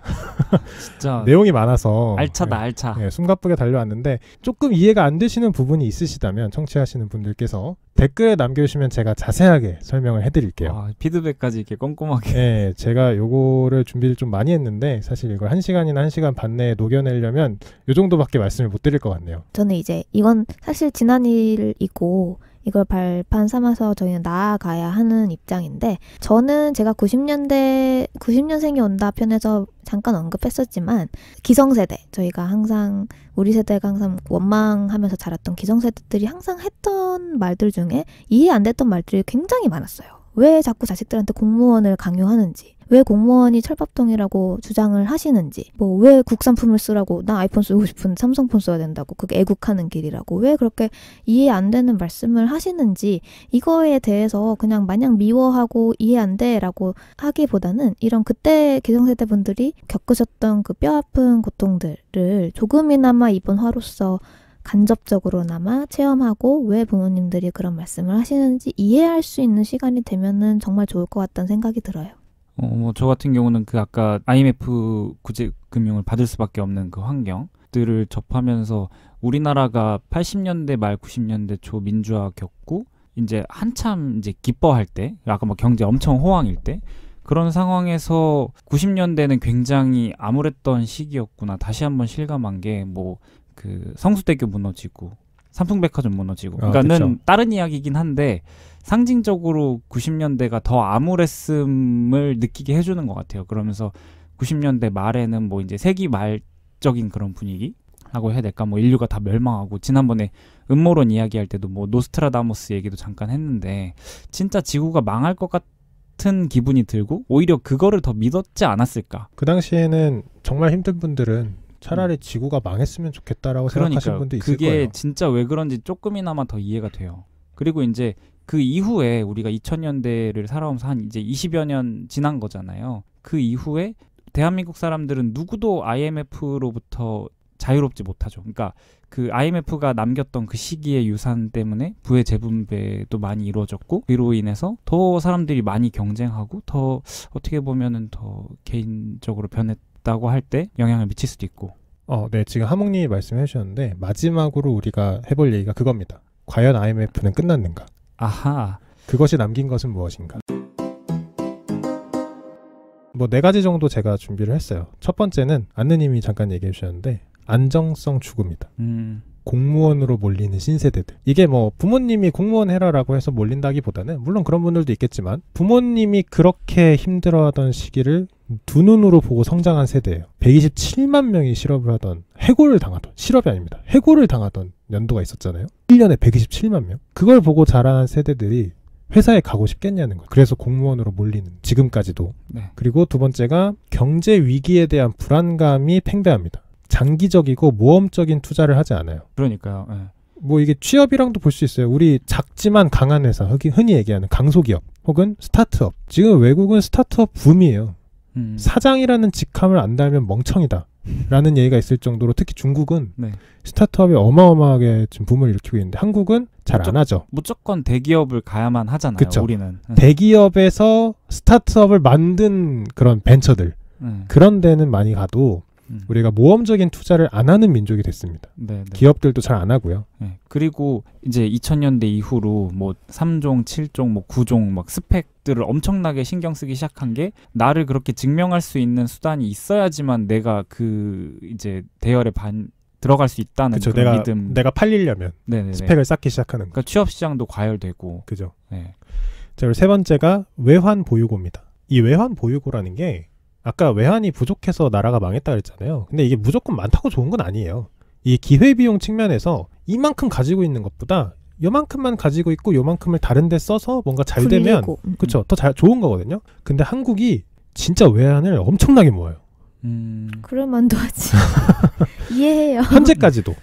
진짜 내용이 많아서 알차다 알차. 숨가쁘게 달려왔는데 조금 이해가 안 되시는 부분이 있으시다면 청취하시는 분들께서 댓글에 남겨주시면 제가 자세하게 설명을 해드릴게요. 아, 피드백까지 이렇게 꼼꼼하게. 네, 제가 요거를 준비를 좀 많이 했는데 사실 이걸 1시간이나 1시간 반 내에 녹여내려면 요 정도밖에 말씀을 못 드릴 것 같네요. 저는 이제 이건 사실 지난 일이고 이걸 발판 삼아서 저희는 나아가야 하는 입장인데, 저는 제가 90년생이 온다 편에서 잠깐 언급했었지만 기성세대, 저희가 항상 우리 세대가 항상 원망하면서 자랐던 기성세대들이 항상 했던 말들 중에 이해 안 됐던 말들이 굉장히 많았어요. 왜 자꾸 자식들한테 공무원을 강요하는지, 왜 공무원이 철밥통이라고 주장을 하시는지, 뭐 왜 국산품을 쓰라고, 나 아이폰 쓰고 싶은 삼성폰 써야 된다고, 그게 애국하는 길이라고, 왜 그렇게 이해 안 되는 말씀을 하시는지, 이거에 대해서 그냥 마냥 미워하고 이해 안 돼라고 하기보다는 이런 그때 기성세대 분들이 겪으셨던 그 뼈아픈 고통들을 조금이나마 이번 화로서 간접적으로나마 체험하고 왜 부모님들이 그런 말씀을 하시는지 이해할 수 있는 시간이 되면은 정말 좋을 것 같다는 생각이 들어요. 뭐 저 같은 경우는 그 아까 IMF 구제 금융을 받을 수밖에 없는 그 환경들을 접하면서 우리나라가 80년대 말 90년대 초 민주화 겪고 이제 한참 이제 기뻐할 때, 아까 뭐 경제 엄청 호황일 때, 그런 상황에서 90년대는 굉장히 암울했던 시기였구나 다시 한번 실감한 게, 뭐 그 성수대교 무너지고 삼풍백화점 무너지고, 그러니까는 그쵸. 다른 이야기긴 한데 상징적으로 90년대가 더 암울했음을 느끼게 해주는 것 같아요. 그러면서 90년대 말에는 뭐 이제 세기 말적인 그런 분위기라고 해야 될까? 뭐 인류가 다 멸망하고, 지난번에 음모론 이야기할 때도 뭐 노스트라다무스 얘기도 잠깐 했는데, 진짜 지구가 망할 것 같은 기분이 들고 오히려 그거를 더 믿었지 않았을까? 그 당시에는 정말 힘든 분들은 차라리 지구가 망했으면 좋겠다라고 생각하시는 분도 있을 그게 거예요. 진짜 왜 그런지 조금이나마 더 이해가 돼요. 그리고 이제 그 이후에 우리가 2000년대를 살아오면서 한 이제 20여 년 지난 거잖아요. 그 이후에 대한민국 사람들은 누구도 IMF로부터 자유롭지 못하죠. 그러니까 그 IMF가 남겼던 그 시기의 유산 때문에 부의 재분배도 많이 이루어졌고, 그로 인해서 더 사람들이 많이 경쟁하고 더 어떻게 보면은 더 개인적으로 변했다고 할 때 영향을 미칠 수도 있고. 네, 지금 하몽님이 말씀해 주셨는데 마지막으로 우리가 해볼 얘기가 그겁니다. 과연 IMF는 끝났는가? 아하. 그것이 남긴 것은 무엇인가? 뭐 4가지 정도 제가 준비를 했어요. 첫 번째는 안느님이 잠깐 얘기해 주셨는데 안정성 추구입니다. 공무원으로 몰리는 신세대들. 이게 뭐 부모님이 공무원 해라라고 해서 몰린다기보다는, 물론 그런 분들도 있겠지만 부모님이 그렇게 힘들어하던 시기를 두 눈으로 보고 성장한 세대예요. 127만 명이 실업을 하던, 해고를 당하던, 실업이 아닙니다. 해고를 당하던 연도가 있었잖아요. 1년에 127만 명. 그걸 보고 자라난 세대들이 회사에 가고 싶겠냐는 거예요. 그래서 공무원으로 몰리는, 지금까지도. 네. 그리고 두 번째가 경제 위기에 대한 불안감이 팽배합니다. 장기적이고 모험적인 투자를 하지 않아요. 그러니까요. 네. 뭐 이게 취업이랑도 볼 수 있어요. 우리 작지만 강한 회사, 흔히 얘기하는 강소기업 혹은 스타트업. 지금 외국은 스타트업 붐이에요. 사장이라는 직함을 안 달면 멍청이다 라는 얘기가 있을 정도로, 특히 중국은 네. 스타트업이 어마어마하게 지금 붐을 일으키고 있는데 한국은 잘 안 하죠. 무조건 대기업을 가야만 하잖아요. 그쵸. 우리는. 대기업에서 스타트업을 만든 그런 벤처들, 그런 데는 많이 가도 우리가 모험적인 투자를 안 하는 민족이 됐습니다. 네, 네. 기업들도 잘 안 하고요. 네. 그리고 이제 2000년대 이후로 뭐 3종, 7종, 뭐 9종 막 스펙들을 엄청나게 신경 쓰기 시작한 게, 나를 그렇게 증명할 수 있는 수단이 있어야지만 내가 그 이제 대열에 들어갈 수 있다는 그쵸, 그런 믿음. 내가 팔리려면 네네네. 스펙을 쌓기 시작하는 그러니까 거죠. 취업 시장도 과열되고. 그죠. 네. 자, 그리고 세 번째가 외환 보유고입니다. 이 외환 보유고라는 게, 아까 외환이 부족해서 나라가 망했다 그랬잖아요. 근데 이게 무조건 많다고 좋은 건 아니에요. 이 기회비용 측면에서 이만큼 가지고 있는 것보다 요만큼만 가지고 있고 요만큼을 다른 데 써서 뭔가 잘 되면, 그쵸, 더 좋은 거거든요. 근데 한국이 진짜 외환을 엄청나게 모아요. 그럴 만도 하지. 이해해요. 현재까지도.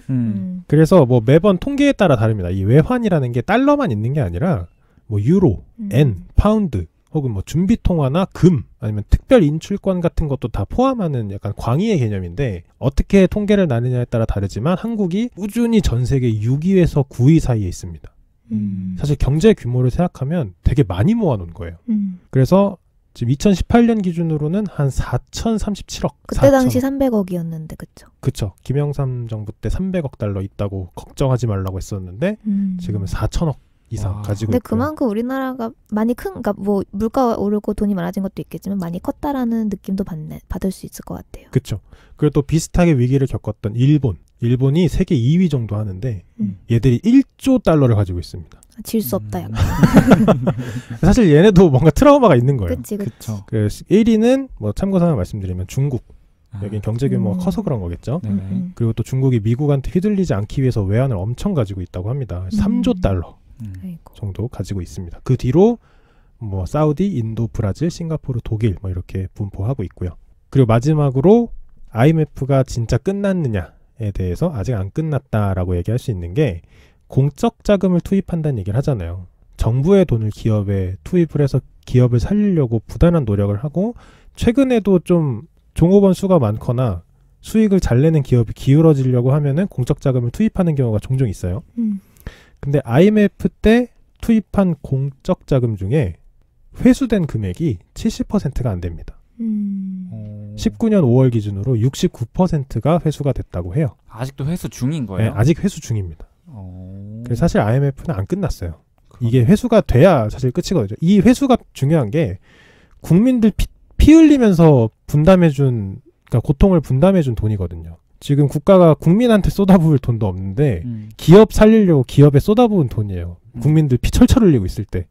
그래서 뭐 매번 통계에 따라 다릅니다. 이 외환이라는 게 달러만 있는 게 아니라 뭐 유로, 엔, 파운드, 혹은 뭐 준비 통화나 금 아니면 특별 인출권 같은 것도 다 포함하는 약간 광의의 개념인데 어떻게 통계를 나누냐에 따라 다르지만 한국이 꾸준히 전 세계 6위에서 9위 사이에 있습니다. 사실 경제 규모를 생각하면 되게 많이 모아놓은 거예요. 그래서 지금 2018년 기준으로는 한 4,037억. 그때 당시 300억이었는데 그쵸? 그쵸. 김영삼 정부 때 300억 달러 있다고 걱정하지 말라고 했었는데 지금은 4천억 이상 와. 가지고 근데 있고요. 그만큼 우리나라가 많이 그러니까 뭐 물가가 오르고 돈이 많아진 것도 있겠지만 많이 컸다라는 느낌도 받을 수 있을 것 같아요. 그쵸. 그리고 또 비슷하게 위기를 겪었던 일본이 세계 2위 정도 하는데 얘들이 1조 달러를 가지고 있습니다. 질 수 없다 약간. 사실 얘네도 뭔가 트라우마가 있는 거예요. 그치. 그쵸. 그래서 1위는 뭐 참고사항 말씀드리면 중국. 아. 여긴 경제 규모가 커서 그런 거겠죠. 네네. 그리고 또 중국이 미국한테 휘둘리지 않기 위해서 외환을 엄청 가지고 있다고 합니다. 3조 달러 아이고. 정도 가지고 있습니다. 그 뒤로 뭐 사우디, 인도, 브라질, 싱가포르, 독일 뭐 이렇게 분포하고 있고요. 그리고 마지막으로 IMF가 진짜 끝났느냐에 대해서 아직 안 끝났다라고 얘기할 수 있는 게 공적 자금을 투입한다는 얘기를 하잖아요. 정부의 돈을 기업에 투입을 해서 기업을 살리려고 부단한 노력을 하고 최근에도 좀 종업원 수가 많거나 수익을 잘 내는 기업이 기울어지려고 하면은 공적 자금을 투입하는 경우가 종종 있어요. 근데 IMF 때 투입한 공적 자금 중에 회수된 금액이 70%가 안 됩니다. 19년 5월 기준으로 69%가 회수가 됐다고 해요. 아직도 회수 중인 네, 거예요? 아직 회수 중입니다. 오. 그래서 사실 IMF는 안 끝났어요. 이게 회수가 돼야 사실 끝이거든요. 이 회수가 중요한 게 국민들 피 흘리면서 분담해준, 그러니까 고통을 분담해준 돈이거든요. 지금 국가가 국민한테 쏟아부을 돈도 없는데 기업 살리려고 기업에 쏟아부은 돈이에요. 국민들 피 철철 흘리고 있을 때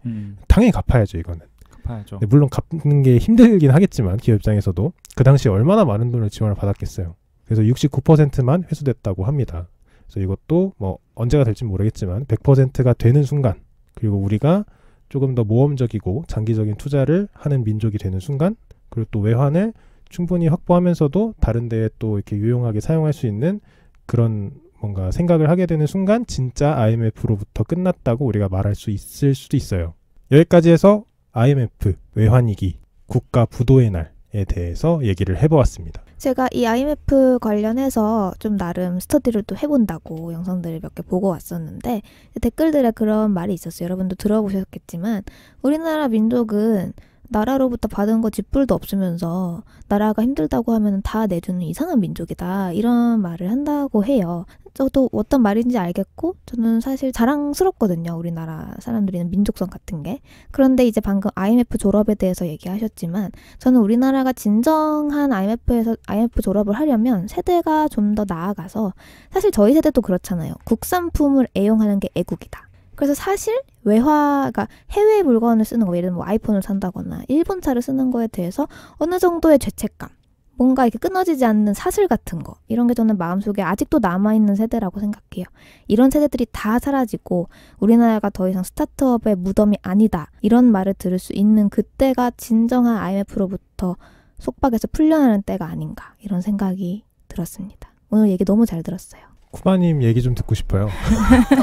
당연히 갚아야죠, 이거는. 갚아야죠. 네, 물론 갚는 게 힘들긴 하겠지만 기업 입장에서도 그 당시에 얼마나 많은 돈을 지원을 받았겠어요. 그래서 69%만 회수됐다고 합니다. 그래서 이것도 뭐 언제가 될지 모르겠지만 100%가 되는 순간, 그리고 우리가 조금 더 모험적이고 장기적인 투자를 하는 민족이 되는 순간, 그리고 또 외환을 충분히 확보하면서도 다른 데에 또 이렇게 유용하게 사용할 수 있는 그런 뭔가 생각을 하게 되는 순간 진짜 IMF로부터 끝났다고 우리가 말할 수 있을 수도 있어요. 여기까지 해서 IMF, 외환위기, 국가 부도의 날에 대해서 얘기를 해보았습니다. 제가 이 IMF 관련해서 좀 나름 스터디를 또 해본다고 영상들을 몇 개 보고 왔었는데 댓글들에 그런 말이 있었어요. 여러분도 들어보셨겠지만 우리나라 민족은 나라로부터 받은 거 쥐뿔도 없으면서 나라가 힘들다고 하면 다 내주는 이상한 민족이다. 이런 말을 한다고 해요. 저도 어떤 말인지 알겠고 저는 사실 자랑스럽거든요. 우리나라 사람들이는 민족성 같은 게. 그런데 이제 방금 IMF 졸업에 대해서 얘기하셨지만 저는 우리나라가 진정한 IMF 졸업을 하려면 세대가 좀 더 나아가서 사실 저희 세대도 그렇잖아요. 국산품을 애용하는 게 애국이다. 그래서 사실 외화가 해외 물건을 쓰는 거, 예를 들면 뭐 아이폰을 산다거나 일본 차를 쓰는 거에 대해서 어느 정도의 죄책감, 뭔가 이렇게 끊어지지 않는 사슬 같은 거, 이런 게 저는 마음속에 아직도 남아있는 세대라고 생각해요. 이런 세대들이 다 사라지고 우리나라가 더 이상 스타트업의 무덤이 아니다, 이런 말을 들을 수 있는 그때가 진정한 IMF로부터 속박에서 풀려나는 때가 아닌가, 이런 생각이 들었습니다. 오늘 얘기 너무 잘 들었어요. 쿠바님 얘기 좀 듣고 싶어요.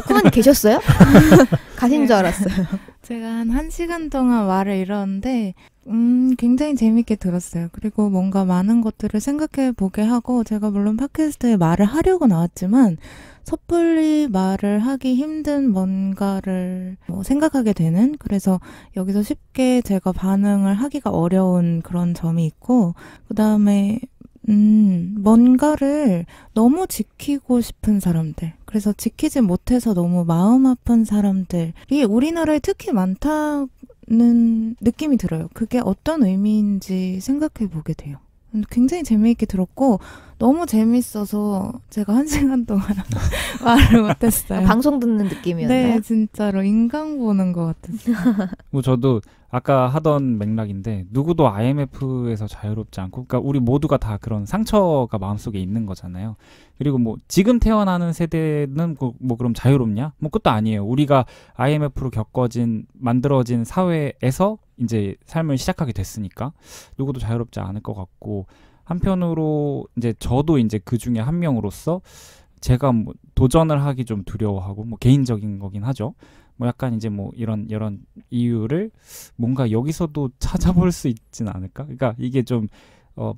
쿠바님 계셨어요? 가신 줄 알았어요. 제가 한 1시간 동안 말을 잃었는데 굉장히 재밌게 들었어요. 그리고 뭔가 많은 것들을 생각해 보게 하고, 제가 물론 팟캐스트에 말을 하려고 나왔지만 섣불리 말을 하기 힘든 뭔가를 생각하게 되는, 그래서 여기서 쉽게 제가 반응을 하기가 어려운 그런 점이 있고, 그 다음에 뭔가를 너무 지키고 싶은 사람들, 그래서 지키지 못해서 너무 마음 아픈 사람들이 우리나라에 특히 많다는 느낌이 들어요. 그게 어떤 의미인지 생각해 보게 돼요. 굉장히 재미있게 들었고 너무 재밌어서 제가 1시간 동안 말을 못했어요. 방송 듣는 느낌이었나요? 네, 진짜로 인강 보는 것 같았어요. 뭐 저도 아까 하던 맥락인데 누구도 IMF에서 자유롭지 않고, 그러니까 우리 모두가 다 그런 상처가 마음속에 있는 거잖아요. 그리고 뭐 지금 태어나는 세대는 뭐 그럼 자유롭냐? 뭐 그것도 아니에요. 우리가 IMF로 만들어진 사회에서 이제 삶을 시작하게 됐으니까 누구도 자유롭지 않을 것 같고, 한편으로 이제 저도 이제 그 중에 한 명으로서 제가 뭐 도전을 하기 좀 두려워하고, 뭐 개인적인 거긴 하죠. 뭐 약간 이제 뭐 이런 이유를 뭔가 여기서도 찾아볼 수 있진 않을까? 그러니까 이게 좀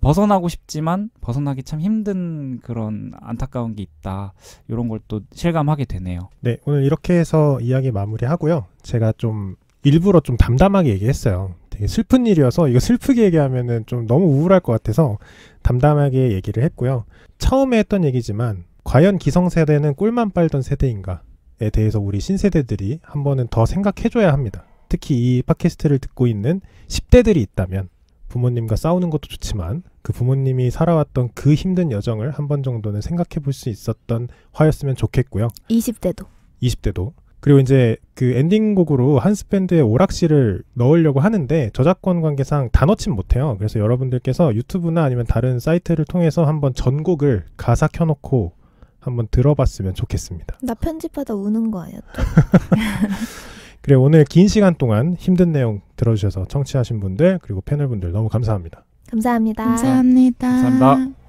벗어나고 싶지만 벗어나기 참 힘든 그런 안타까운 게 있다. 이런 걸 또 실감하게 되네요. 네, 오늘 이렇게 해서 이야기 마무리하고요. 제가 좀 일부러 좀 담담하게 얘기했어요. 되게 슬픈 일이어서 이거 슬프게 얘기하면은 좀 너무 우울할 것 같아서 담담하게 얘기를 했고요. 처음에 했던 얘기지만 과연 기성세대는 꿀만 빨던 세대인가에 대해서 우리 신세대들이 한 번은 더 생각해줘야 합니다. 특히 이 팟캐스트를 듣고 있는 10대들이 있다면 부모님과 싸우는 것도 좋지만 그 부모님이 살아왔던 그 힘든 여정을 한 번 정도는 생각해 볼 수 있었던 화였으면 좋겠고요. 20대도. 그리고 이제 그 엔딩곡으로 한스밴드의 오락실을 넣으려고 하는데 저작권 관계상 다 넣진 못해요. 그래서 여러분들께서 유튜브나 아니면 다른 사이트를 통해서 한번 전곡을 가사 켜놓고 한번 들어봤으면 좋겠습니다. 나 편집하다 우는 거 아니야 또? 그래, 오늘 긴 시간 동안 힘든 내용 들어주셔서 청취하신 분들 그리고 패널분들 너무 감사합니다. 감사합니다. 감사합니다. 감사합니다.